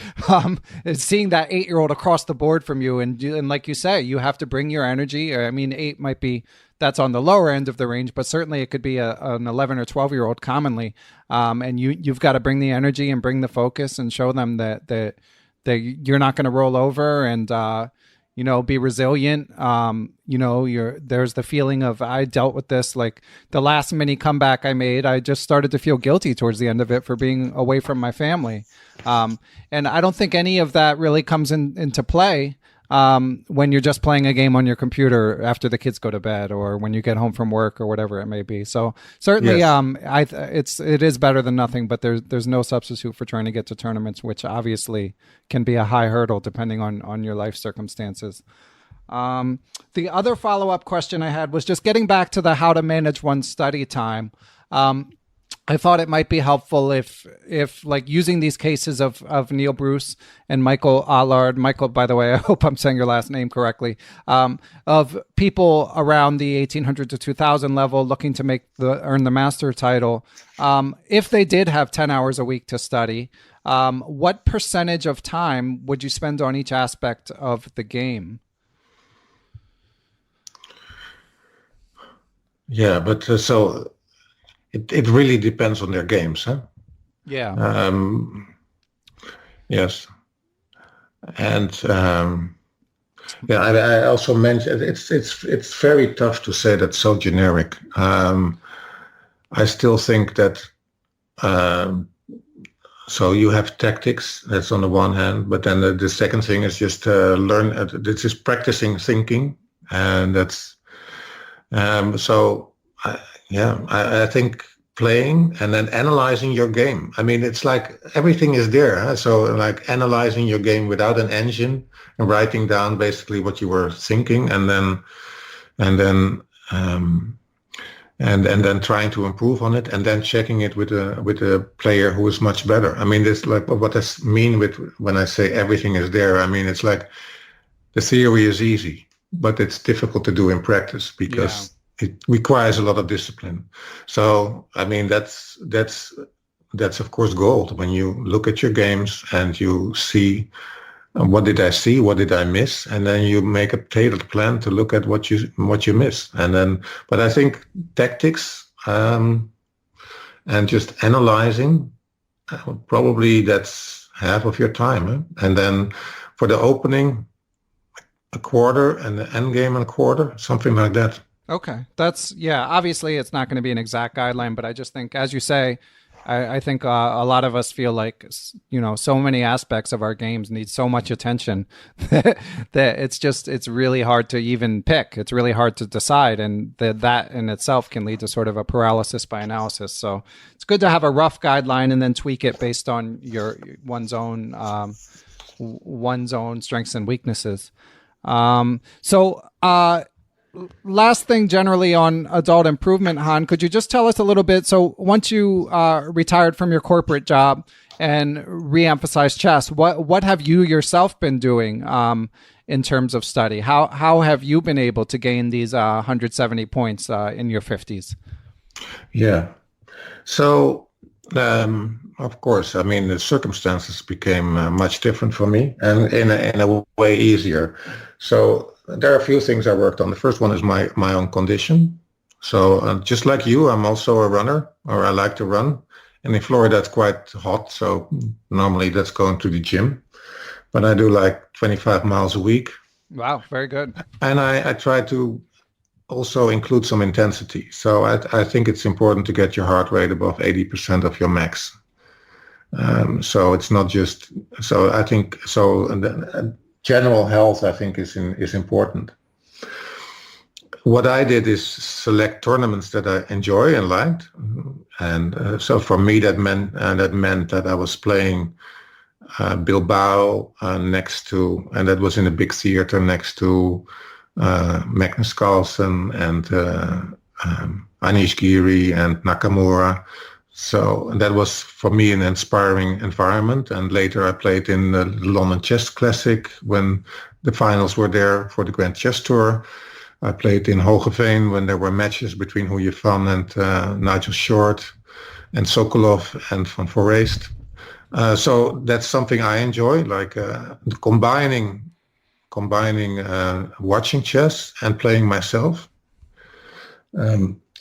seeing that 8-year-old across the board from you. And like you say, you have to bring your energy. I mean, 8 might be, that's on the lower end of the range, but certainly it could be an 11 or 12-year-old commonly. And you've got to bring the energy and bring the focus and show them that you're not going to roll over and, be resilient. There's the feeling of, I dealt with this, like the last mini comeback I made, I just started to feel guilty towards the end of it for being away from my family. And I don't think any of that really comes into play when you're just playing a game on your computer after the kids go to bed or when you get home from work or whatever it may be. So certainly, yes. It is better than nothing, but there's no substitute for trying to get to tournaments, which obviously can be a high hurdle depending on your life circumstances. The other follow-up question I had was just getting back to the how to manage one's study time. I thought it might be helpful if like using these cases of Neil Bruce and Michael Allard, Michael, by the way, I hope I'm saying your last name correctly, of people around the 1800 to 2000 level looking to earn the master title. If they did have 10 hours a week to study, what percentage of time would you spend on each aspect of the game? Yeah, but so it really depends on their games, huh? Yeah. Yes. And I also mentioned it's very tough to say that's so generic. I still think that so you have tactics, that's on the one hand, but then the second thing is just learn. This is practicing thinking, and that's I think playing and then analyzing your game. I mean, it's like everything is there. Huh? So like analyzing your game without an engine and writing down basically what you were thinking, and then trying to improve on it, and then checking it with a player who is much better. I mean, this like what I mean with when I say everything is there. I mean, it's like the theory is easy. but it's difficult to do in practice because it requires a lot of discipline. So, I mean, that's of course gold when you look at your games and you see what did I see, what did I miss, and then you make a tailored plan to look at what you miss. And then, but I think tactics and just analyzing, probably that's half of your time. And then for the opening, a quarter, and the end game a quarter, something like that. Okay. That's, obviously it's not going to be an exact guideline, but I just think, as you say, I think a lot of us feel like, so many aspects of our games need so much attention that it's really hard to even pick. It's really hard to decide. And that in itself can lead to sort of a paralysis by analysis. So it's good to have a rough guideline and then tweak it based on one's own strengths and weaknesses. Last thing generally on adult improvement, Han, could you just tell us a little bit? So once you retired from your corporate job and re-emphasized chess, what have you yourself been doing in terms of study? How have you been able to gain these 170 points in your 50s? Yeah. So, of course, I mean, the circumstances became much different for me and in a way easier. So there are a few things I worked on. The first one is my own condition. So just like you, I'm also a runner, or I like to run. And in Florida, it's quite hot. So normally that's going to the gym. But I do like 25 miles a week. Wow, very good. And I try to also include some intensity. So I think it's important to get your heart rate above 80% of your max. So it's not just, so I think, so general health, I think, is important. What I did is select tournaments that I enjoy and liked, and so for me that meant that I was playing Bilbao next to, and that was in a big theater next to Magnus Carlsen and Anish Giri and Nakamura. So that was for me an inspiring environment. And later I played in the London Chess Classic when the finals were there for the Grand Chess Tour. I played in Hogeveen when there were matches between Hu Yifan and Nigel Short and Sokolov and Van Foreest. So that's something I enjoy, like combining watching chess and playing myself.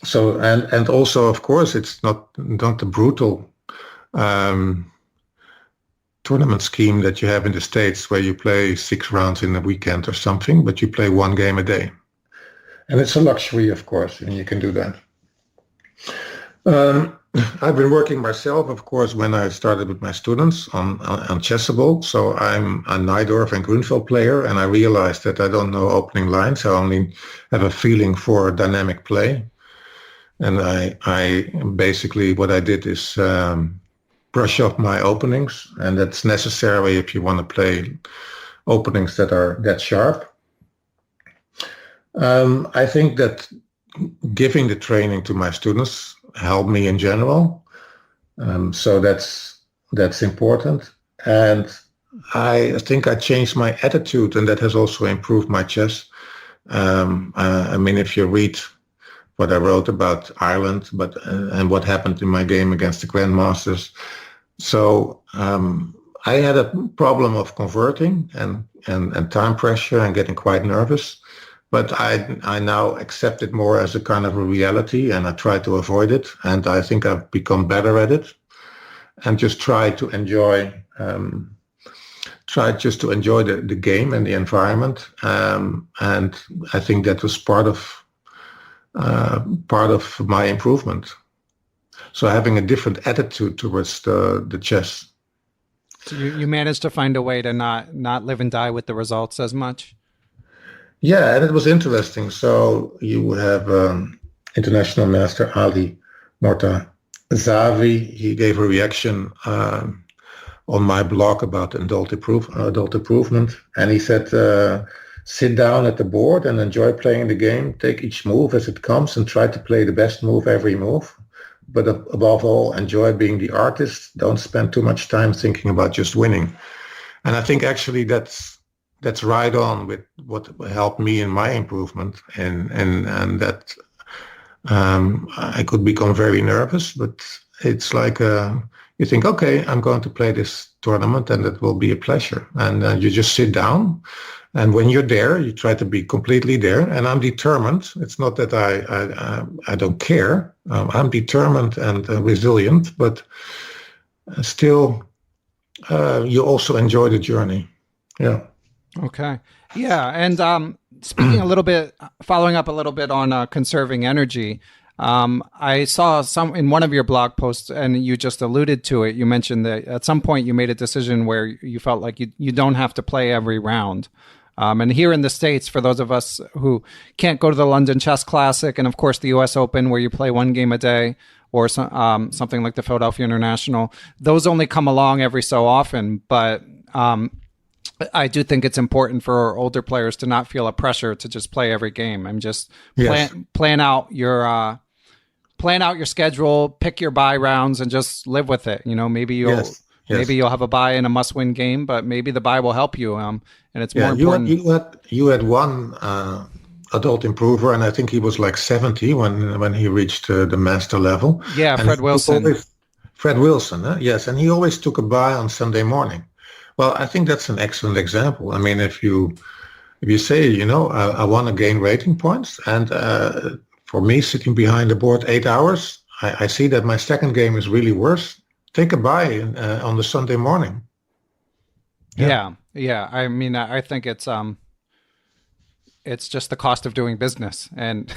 So and also, of course, it's not the brutal tournament scheme that you have in the States where you play 6 rounds in a weekend or something, but you play 1 game a day. And it's a luxury, of course, and you can do that. I've been working myself, of course, when I started with my students on Chessable. So I'm a Najdorf and Grunfeld player, and I realized that I don't know opening lines. I only have a feeling for dynamic play. And I basically, what I did is brush up my openings, and that's necessary if you want to play openings that are that sharp. I think that giving the training to my students helped me in general. So that's important. And I think I changed my attitude, and that has also improved my chess. I mean, if you read what I wrote about Ireland, and what happened in my game against the Grandmasters. So I had a problem of converting and time pressure and getting quite nervous. But I now accept it more as a kind of a reality, and I try to avoid it. And I think I've become better at it, and just try to enjoy the game and the environment. And I think that was part of my improvement. So having a different attitude towards the chess. So you managed to find a way to not live and die with the results as much. Yeah, and it was interesting. So you have international master Ali Mortazavi. He gave a reaction on my blog about adult improvement, and he said, sit down at the board and enjoy playing the game. Take each move as it comes and try to play the best move every move. But above all, enjoy being the artist. Don't spend too much time thinking about just winning. And I think actually that's that's right on with what helped me in my improvement, and that I could become very nervous, but it's like you think, okay, I'm going to play this tournament, and it will be a pleasure, and you just sit down. And when you're there, you try to be completely there. And I'm determined. It's not that I don't care. I'm determined and resilient, but still, you also enjoy the journey. Yeah. Okay. Yeah. And speaking a little bit, following up a little bit on conserving energy, I saw some in one of your blog posts, and you just alluded to it. You mentioned that at some point you made a decision where you felt like you don't have to play every round. And here in the States, for those of us who can't go to the London Chess Classic, and of course the US Open, where you play one game a day, or something like the Philadelphia International, those only come along every so often. But I do think it's important for older players to not feel a pressure to just play every game. I'm just plan out your schedule, pick your bye rounds, and just live with it. Maybe you'll. Yes. Maybe you'll have a bye in a must-win game, but maybe the bye will help you. And it's more important. You had one adult improver, and I think he was like 70 when he reached the master level. Yeah, and Fred Wilson. Fred Wilson, yes, and he always took a bye on Sunday morning. Well, I think that's an excellent example. I mean, if you say, I want to gain rating points, and for me, sitting behind the board 8 hours, I see that my second game is really worse. Take a bye on the Sunday morning. Yeah. I mean, I think it's just the cost of doing business, and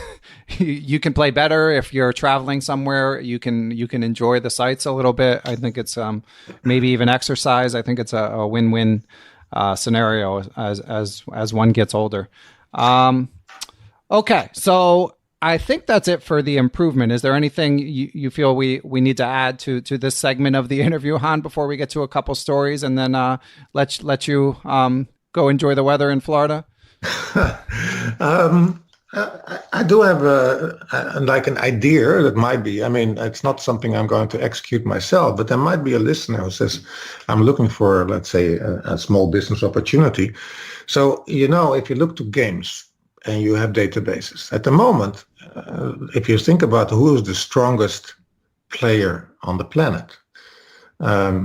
you can play better if you're traveling somewhere. You can enjoy the sights a little bit. I think it's maybe even exercise. I think it's a win-win scenario as one gets older. Okay, so I think that's it for the improvement. Is there anything you feel we need to add to this segment of the interview, Han, before we get to a couple stories, and then let you go enjoy the weather in Florida? I do have like an idea that might be. I mean, it's not something I'm going to execute myself, but there might be a listener who says, "I'm looking for, let's say, a small business opportunity." So if you look to games and you have databases at the moment. If you think about who is the strongest player on the planet, a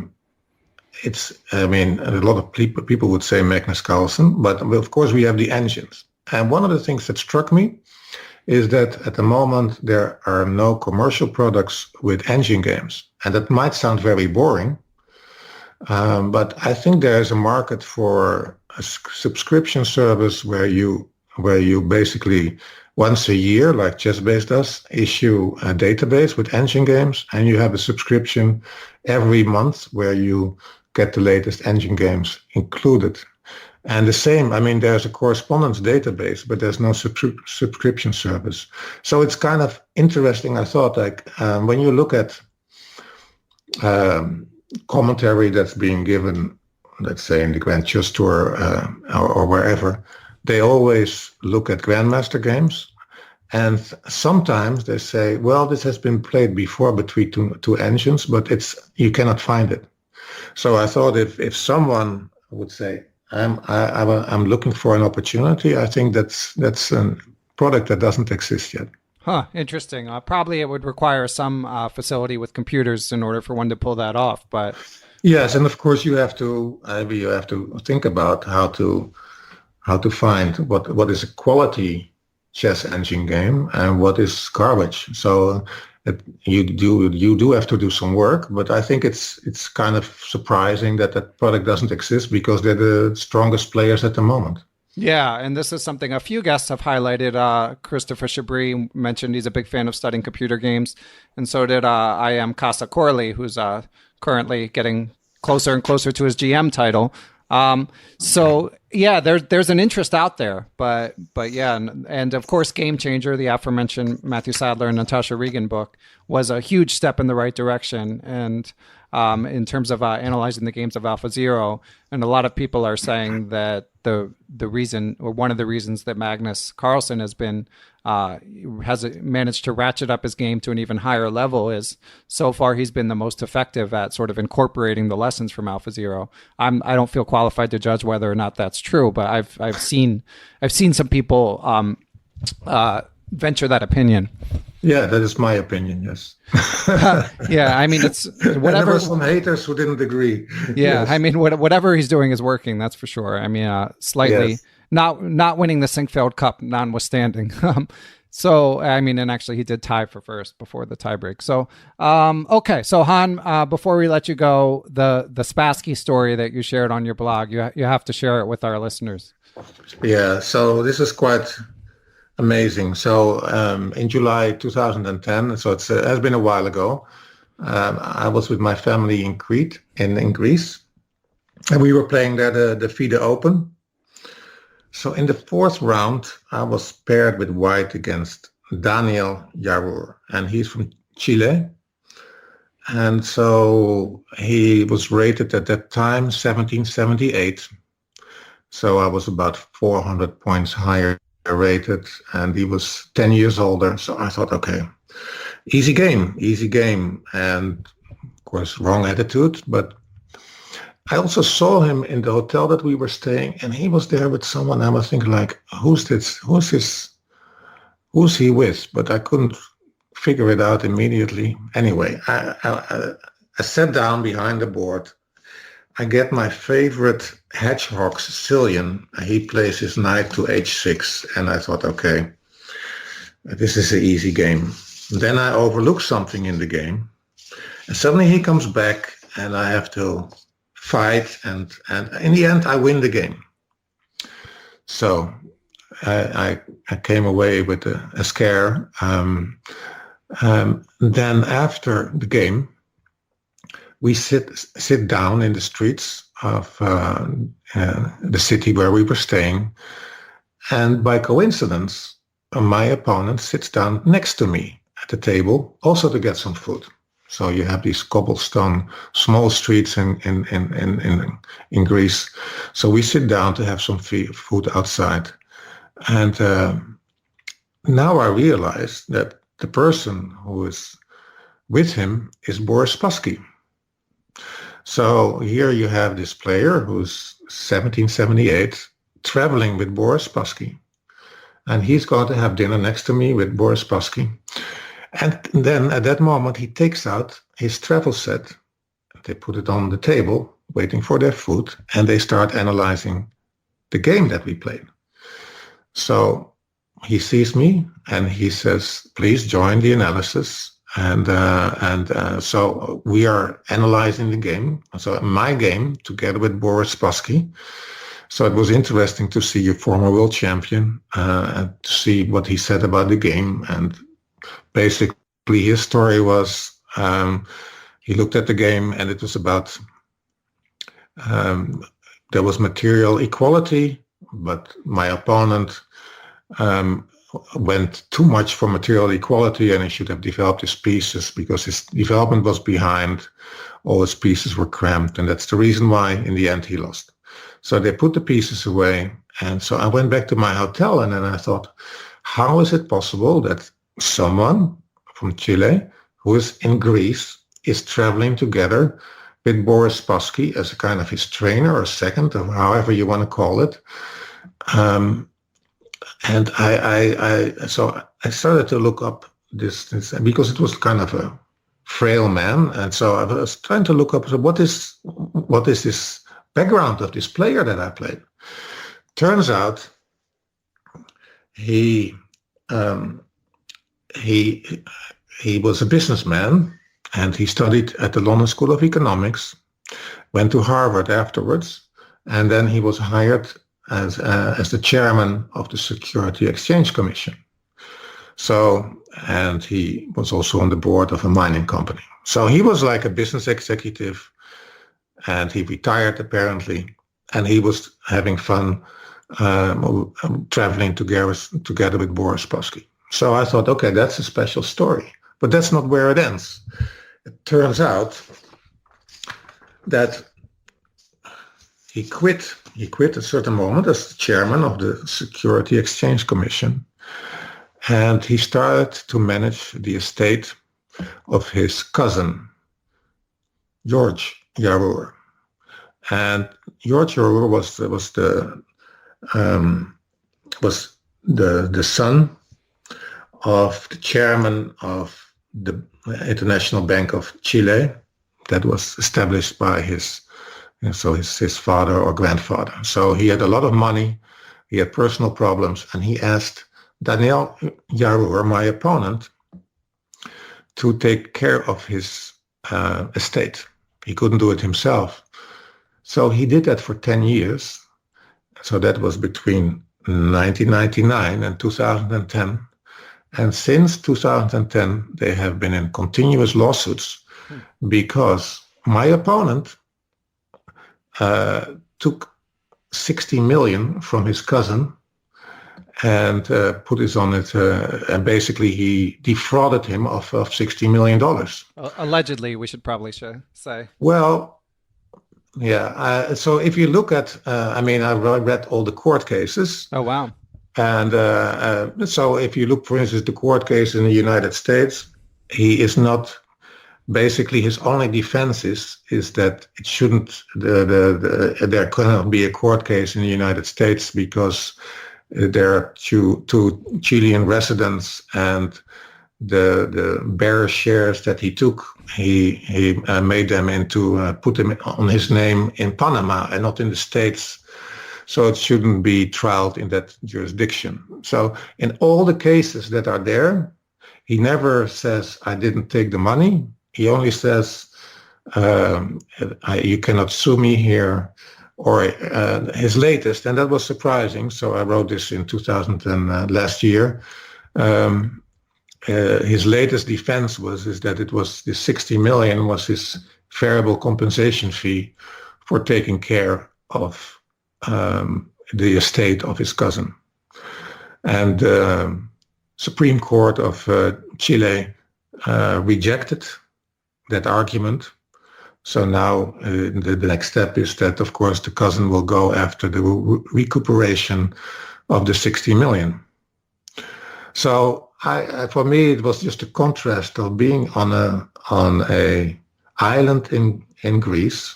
lot of people would say Magnus Carlsen, but of course we have the engines. And one of the things that struck me is that at the moment there are no commercial products with engine games. And that might sound very boring, but I think there is a market for a subscription service where you basically once a year, like ChessBase does, issue a database with engine games, and you have a subscription every month where you get the latest engine games included. And the same, there's a correspondence database, but there's no subscription service. So it's kind of interesting. I thought, when you look at commentary that's being given, let's say in the Grand Chess Tour or wherever, they always look at Grandmaster games, and sometimes they say, well, this has been played before between two engines, but you cannot find it. So I thought if someone would say, I'm looking for an opportunity, I think that's a product that doesn't exist yet. Huh, interesting. Probably it would require some facility with computers in order for one to pull that off, but... Yes, and of course you have to think about how to find what is a quality chess engine game and what is garbage. So you do have to do some work, but I think it's kind of surprising that product doesn't exist because they're the strongest players at the moment. Yeah, and this is something a few guests have highlighted. Christopher Chabris mentioned he's a big fan of studying computer games, and so did I am Casa Corley, who's currently getting closer and closer to his GM title. So yeah, there's an interest out there, but yeah, and of course, Game Changer, the aforementioned Matthew Sadler and Natasha Regan book, was a huge step in the right direction, and in terms of analyzing the games of AlphaZero, and a lot of people are saying that the reason, or one of the reasons, that Magnus Carlsen has been has managed to ratchet up his game to an even higher level is, so far, he's been the most effective at sort of incorporating the lessons from AlphaZero. I don't feel qualified to judge whether or not that's true, but I've seen some people venture that opinion. Yeah, that is my opinion. Yes. Yeah, I mean, it's whatever. There were some haters who didn't agree. Yeah, Yes. I mean, whatever he's doing is working. That's for sure. I mean, slightly Yes. not winning the Sinkfeld Cup, notwithstanding. So, I mean, and actually, he did tie for first before the tiebreak. So, okay. So, Han, before we let you go, the Spassky story that you shared on your blog, you have to share it with our listeners. Yeah. So this is quite amazing. So in July 2010, so it has been a while ago, I was with my family in Crete, in Greece, and we were playing there the FIDE Open. So in the fourth round, I was paired with white against Daniel Jarur, and he's from Chile. And so he was rated at that time 1778. So I was about 400 points higher rated, and he was 10 years older. So I thought, okay, easy game. And of course, wrong attitude. But I also saw him in the hotel that we were staying, and he was there with someone. I was thinking, like, who's he with? But I couldn't figure it out immediately. Anyway, I sat down behind the board. I get my favorite hedgehog, Sicilian. He plays his knight to h6, and I thought, okay, this is an easy game. Then I overlook something in the game, and suddenly he comes back, and I have to fight, and in the end, I win the game. So I came away with a scare. Then after the game, we sit down in the streets of the city where we were staying, and by coincidence, my opponent sits down next to me at the table, also to get some food. So you have these cobblestone small streets in Greece. So we sit down to have some food outside, and now I realize that the person who is with him is Boris Spassky. So here you have this player who's 1778 traveling with Boris Spassky, and he's going to have dinner next to me with Boris Spassky. And then at that moment, he takes out his travel set. They put it on the table, waiting for their food, and they start analyzing the game that we played. So he sees me and he says, please join the analysis. And so we are analyzing the game. So my game together with Boris Spassky. So it was interesting to see a former world champion, and to see what he said about the game. And basically his story was, he looked at the game, and it was about, there was material equality, but my opponent went too much for material equality, and he should have developed his pieces because his development was behind. All his pieces were cramped, and that's the reason why in the end he lost. So they put the pieces away, and so I went back to my hotel, and then I thought, how is it possible that someone from Chile who is in Greece is traveling together with Boris Spassky as a kind of his trainer or second, or however you want to call it. And so I started to look up this because it was kind of a frail man, and so I was trying to look up, so what is this background of this player that I played? Turns out he was a businessman, and he studied at the London School of Economics, went to Harvard afterwards, and then he was hired as the chairman of the Security Exchange Commission. So, and he was also on the board of a mining company. So he was like a business executive, and he retired apparently, and he was having fun traveling together with Boris Spassky. So I thought, okay, that's a special story, but that's not where it ends. It turns out that he quit. He quit at a certain moment as chairman of the Security Exchange Commission, and he started to manage the estate of his cousin, George Yarour. And George Yarour was the son of the chairman of the International Bank of Chile, that was established by his father or grandfather. So he had a lot of money, he had personal problems, and he asked Daniel Yarour, my opponent, to take care of his estate. He couldn't do it himself. So he did that for 10 years. So that was between 1999 and 2010. And since 2010, they have been in continuous lawsuits because my opponent took 60 million from his cousin and put this on it, and basically he defrauded him of $60 million. Allegedly, we should probably say. Well, yeah. So if you look at, I read all the court cases. Oh, wow. And so if you look, for instance, the court case in the United States, he is not, basically his only defense is that it shouldn't, there cannot be a court case in the United States because there are two Chilean residents, and the bearer shares that he took, he made them into, put them on his name in Panama and not in the States. So it shouldn't be trialed in that jurisdiction. So in all the cases that are there, he never says, I didn't take the money. He only says, you cannot sue me here. Or his latest, and that was surprising. So I wrote this in 2000 and last year. His latest defense is that it was the 60 million was his variable compensation fee for taking care of the estate of his cousin. And Supreme Court of Chile rejected that argument. So now the next step is that, of course, the cousin will go after the recuperation of the 60 million. So for me, it was just a contrast of being on a island in Greece,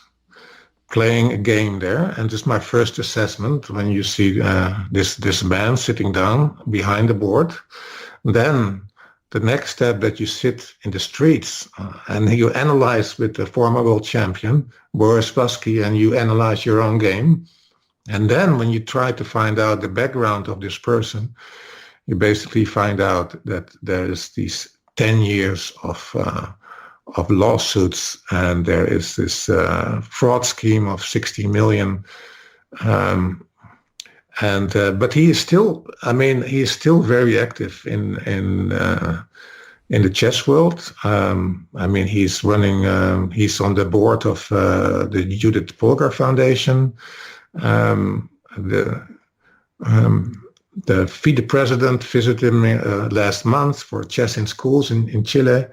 playing a game there, and this is my first assessment when you see this man sitting down behind the board. Then the next step that you sit in the streets and you analyze with the former world champion, Boris Spassky, and you analyze your own game. And then when you try to find out the background of this person, you basically find out that there is these 10 years of lawsuits, and there is this fraud scheme of 60 million. But he is still, he is still very active in the chess world. He's running, he's on the board of the Judith Polgar Foundation. The FIDE president visited me last month for chess in schools in Chile.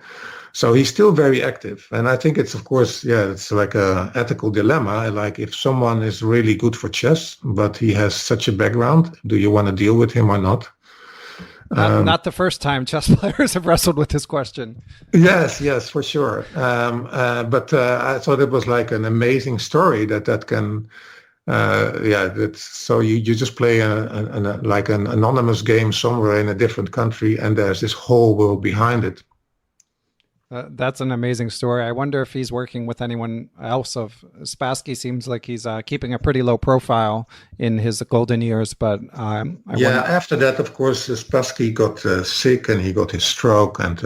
So he's still very active. And I think it's, of course, it's like a ethical dilemma. Like if someone is really good for chess, but he has such a background, do you want to deal with him or not? Not the first time chess players have wrestled with this question. Yes, for sure. But I thought it was like an amazing story that can, so you just play like an anonymous game somewhere in a different country, and there's this whole world behind it. That's an amazing story. I wonder if he's working with anyone else. Spassky seems like he's keeping a pretty low profile in his golden years, but after that, of course, Spassky got sick and he got his stroke, and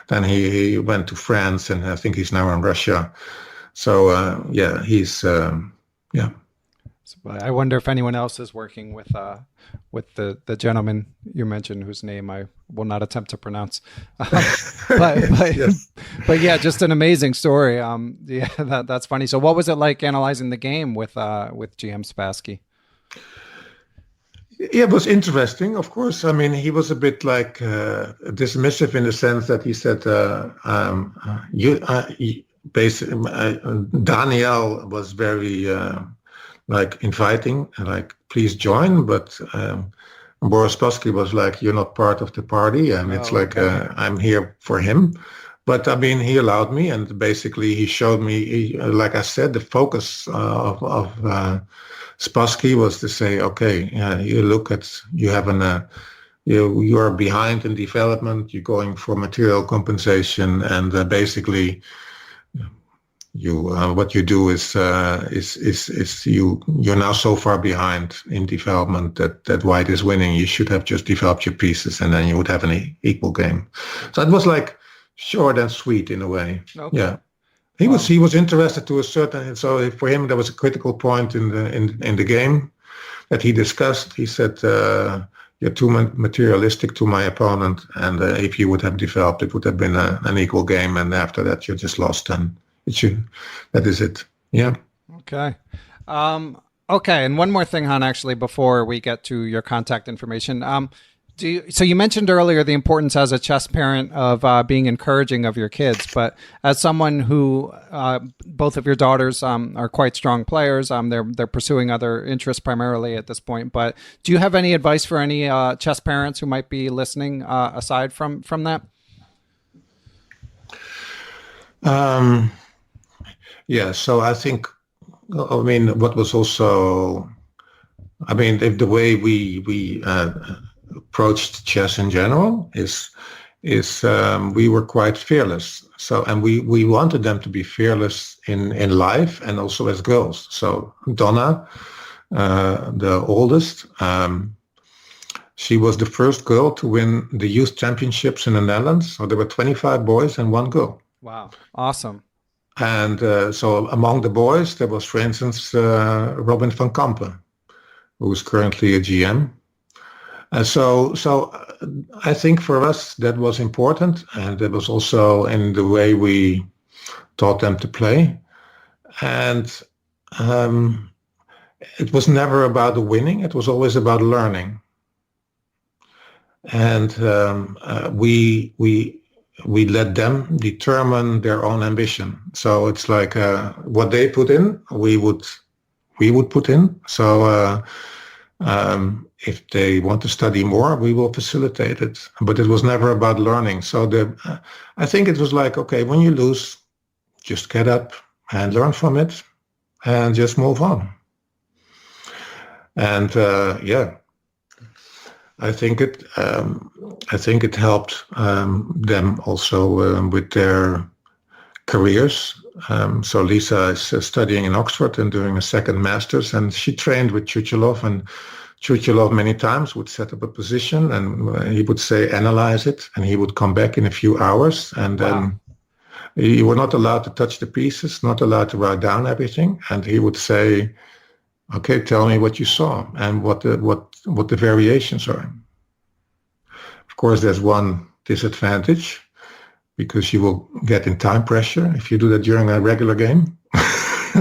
then he went to France, and I think he's now in Russia. So he's So I wonder if anyone else is working with the gentleman you mentioned, whose name I will not attempt to pronounce. Yes. But yeah, just an amazing story. That's funny. So what was it like analyzing the game with GM Spassky? Yeah, it was interesting, of course. He was a bit like dismissive in the sense that he said, Daniel was very like inviting, like please join, but Boris Spassky was like, you're not part of the party, and it's like I'm here for him. But I mean, he allowed me, and basically he showed me, like I said, the focus of Spassky was to say, okay, you look at, you have you are behind in development, you're going for material compensation, and basically what you do is you're now so far behind in development that white is winning. You should have just developed your pieces, and then you would have an equal game. So it was like short and sweet in a way. Okay. Yeah, he was interested to a certain. So for him, there was a critical point in the game that he discussed. He said, "You're too materialistic to my opponent, and if you would have developed, it would have been an equal game. And after that, you just lost." And that is it. Yeah. Okay. Okay. And one more thing, Han, actually, before we get to your contact information. So you mentioned earlier the importance as a chess parent of being encouraging of your kids, but as someone who both of your daughters are quite strong players, they're pursuing other interests primarily at this point. But do you have any advice for any chess parents who might be listening aside from that? Yeah, so I think, I mean, what was also, I mean, if the way we approached chess in general is we were quite fearless. So, and we wanted them to be fearless in life and also as girls. So Donna, the oldest, she was the first girl to win the youth championships in the Netherlands. So there were 25 boys and one girl. Wow, awesome. And so among the boys, there was, for instance, Robin van Kampen, who is currently a GM. So I think for us that was important, and that was also in the way we taught them to play. And it was never about the winning; it was always about learning. And we let them determine their own ambition. So it's like what they put in, we would put in. So if they want to study more, we will facilitate it. But it was never about learning. So I think it was like, okay, when you lose, just get up and learn from it, and just move on. And I think it helped them also with their careers. So Lisa is studying in Oxford and doing a second master's, and she trained with Chuchelov, and Chuchelov many times would set up a position, and he would say, analyze it, and he would come back in a few hours, and then you were not allowed to touch the pieces, not allowed to write down everything, and he would say, okay, tell me what you saw and what the variations are. Of course, there's one disadvantage, because you will get in time pressure if you do that during a regular game.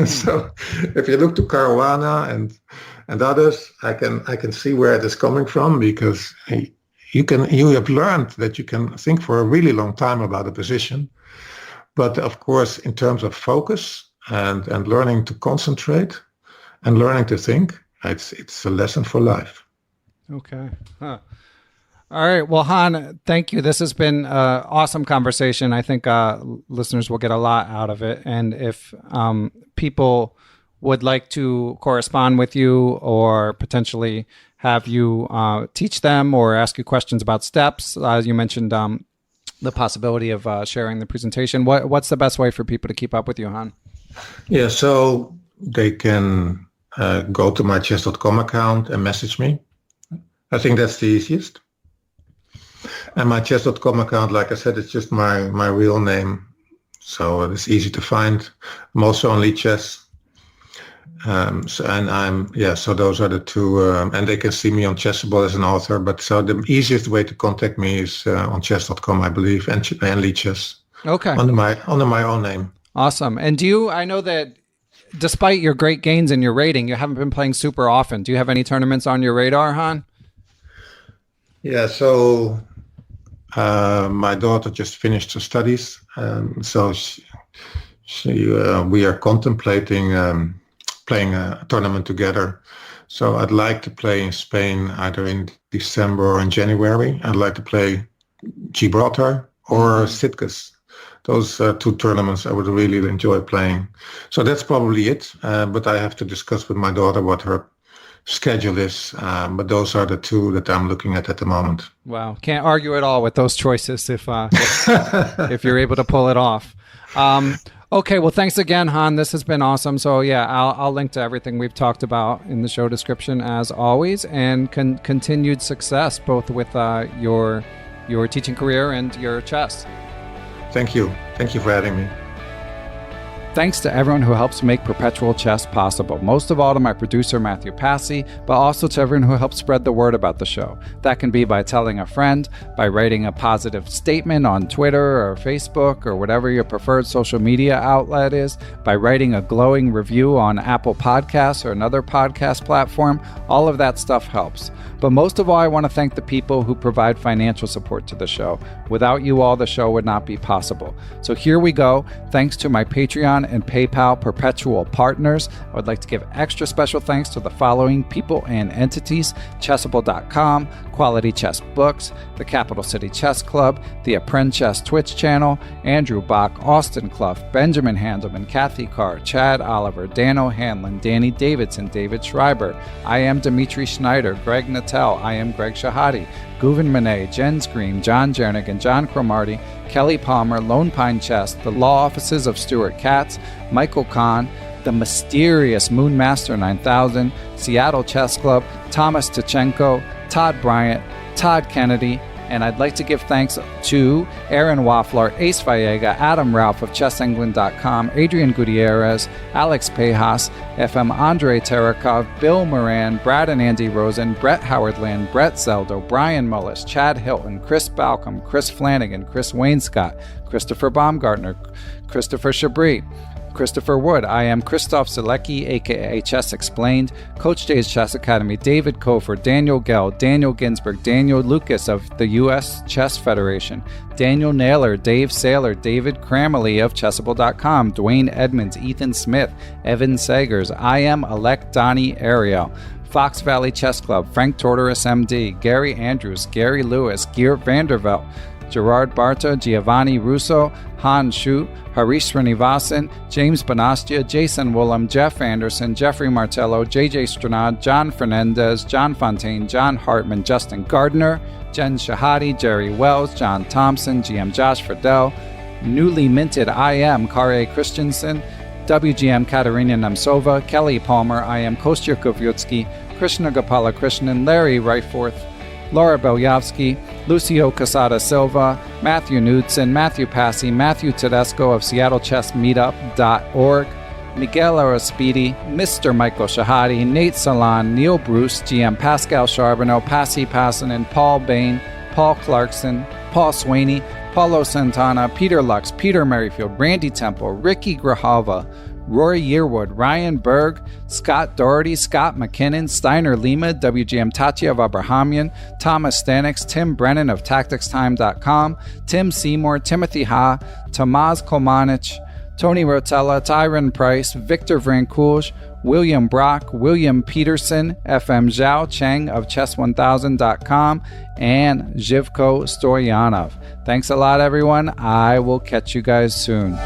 So if you look to Caruana and others, I can see where it is coming from, because you have learned that you can think for a really long time about a position. But of course, in terms of focus and learning to concentrate and learning to think, it's a lesson for life. Okay. Huh. All right. Well, Han, thank you. This has been an awesome conversation. I think listeners will get a lot out of it. And if people would like to correspond with you, or potentially have you teach them or ask you questions about steps, as you mentioned, the possibility of sharing the presentation, what's the best way for people to keep up with you, Han? Yeah, so they can go to my chess.com account and message me. I think that's the easiest. And my chess.com account, like I said, it's just my real name. So it's easy to find. I'm also on LiChess. So those are the two. And they can see me on Chessable as an author. But so the easiest way to contact me is on chess.com, I believe, and LiChess. Okay. Under my own name. Awesome. And I know that despite your great gains in your rating, you haven't been playing super often. Do you have any tournaments on your radar, Han? Yeah, so my daughter just finished her studies, so we are contemplating playing a tournament together. So I'd like to play in Spain either in December or in January. I'd like to play Gibraltar or Sitges. Those 2 tournaments I would really enjoy playing. So that's probably it. But I have to discuss with my daughter what her schedule is. But those are the 2 that I'm looking at the moment. Wow. Can't argue at all with those choices if you're able to pull it off. Okay, well, thanks again, Han. This has been awesome. So, yeah, I'll link to everything we've talked about in the show description, as always, and continued success both with your teaching career and your chess. Thank you. Thank you for having me. Thanks to everyone who helps make Perpetual Chess possible. Most of all to my producer, Matthew Passy, but also to everyone who helps spread the word about the show. That can be by telling a friend, by writing a positive statement on Twitter or Facebook or whatever your preferred social media outlet is, by writing a glowing review on Apple Podcasts or another podcast platform. All of that stuff helps. But most of all, I want to thank the people who provide financial support to the show. Without you all, the show would not be possible. So here we go. Thanks to my Patreon and PayPal Perpetual partners. I would like to give extra special thanks to the following people and entities: Chessable.com, Quality Chess Books, the Capital City Chess Club, the Apprend Chess Twitch channel, Andrew Bach, Austin Clough, Benjamin Handelman, Kathy Carr, Chad Oliver, Dan O'Hanlon, Danny Davidson, David Schreiber, I am Dimitri Schneider, Greg Natel, I am Greg Shahadi, Guven Monet, Jen Screen, John Jernigan, John Cromarty, Kelly Palmer, Lone Pine Chess, the law offices of Stuart Katz, Michael Kahn, the mysterious Moonmaster 9000, Seattle Chess Club, Thomas Tachenko, Todd Bryant, Todd Kennedy, and I'd like to give thanks to Aaron Waffler, Ace Vallega, Adam Ralph of ChessEngland.com, Adrian Gutierrez, Alex Pejas, FM Andre Terakov, Bill Moran, Brad and Andy Rosen, Brett Howardland, Brett Zeldo, Brian Mullis, Chad Hilton, Chris Balcom, Chris Flanagan, Chris Wainscott, Christopher Baumgartner, Christopher Chabris, Christopher Wood. I am Christoph Selecki, aka Chess Explained, Coach J's Chess Academy, David Kofer, Daniel Gell, Daniel Ginsberg, Daniel Lucas of the U.S. Chess Federation, Daniel Naylor, Dave Saylor, David Cramley of Chessable.com, Dwayne Edmonds, Ethan Smith, Evan Sagers, I am Elect Donnie Ariel, Fox Valley Chess Club, Frank Tortoris MD, Gary Andrews, Gary Lewis, Geert Vandervelt, Gerard Barta, Giovanni Russo, Han Schut, Harish Srinivasan, James Bonastia, Jason Woolham, Jeff Anderson, Jeffrey Martello, JJ Stranad, John Fernandez, John Fontaine, John Hartman, Justin Gardner, Jen Shahadi, Jerry Wells, John Thompson, GM Josh Friedel, newly minted IM Kare Christensen, WGM Katerina Nemtsova, Kelly Palmer, IM Kostya Kovyutsky, Krishna Gopala Krishnan, Larry Reiforth, Laura Belyavsky, Lucio Casada Silva, Matthew Knudsen, Matthew Passy, Matthew Tedesco of SeattleChessMeetup.org, Miguel Araspidi, Mr. Michael Shahadi, Nate Salon, Neil Bruce, GM Pascal Charbonneau, Passy Passanen, Paul Bain, Paul Clarkson, Paul Sweeney, Paulo Santana, Peter Lux, Peter Merrifield, Randy Temple, Ricky Grijalva, Rory Yearwood, Ryan Berg, Scott Doherty, Scott McKinnon, Steiner Lima, WGM Tatyev Abrahamian, Thomas Stanix, Tim Brennan of TacticsTime.com, Tim Seymour, Timothy Ha, Tamaz Kolmanich, Tony Rotella, Tyron Price, Victor Vrancoulge, William Brock, William Peterson, FM Zhao Cheng of Chess1000.com, and Zhivko Stoyanov. Thanks a lot, everyone. I will catch you guys soon.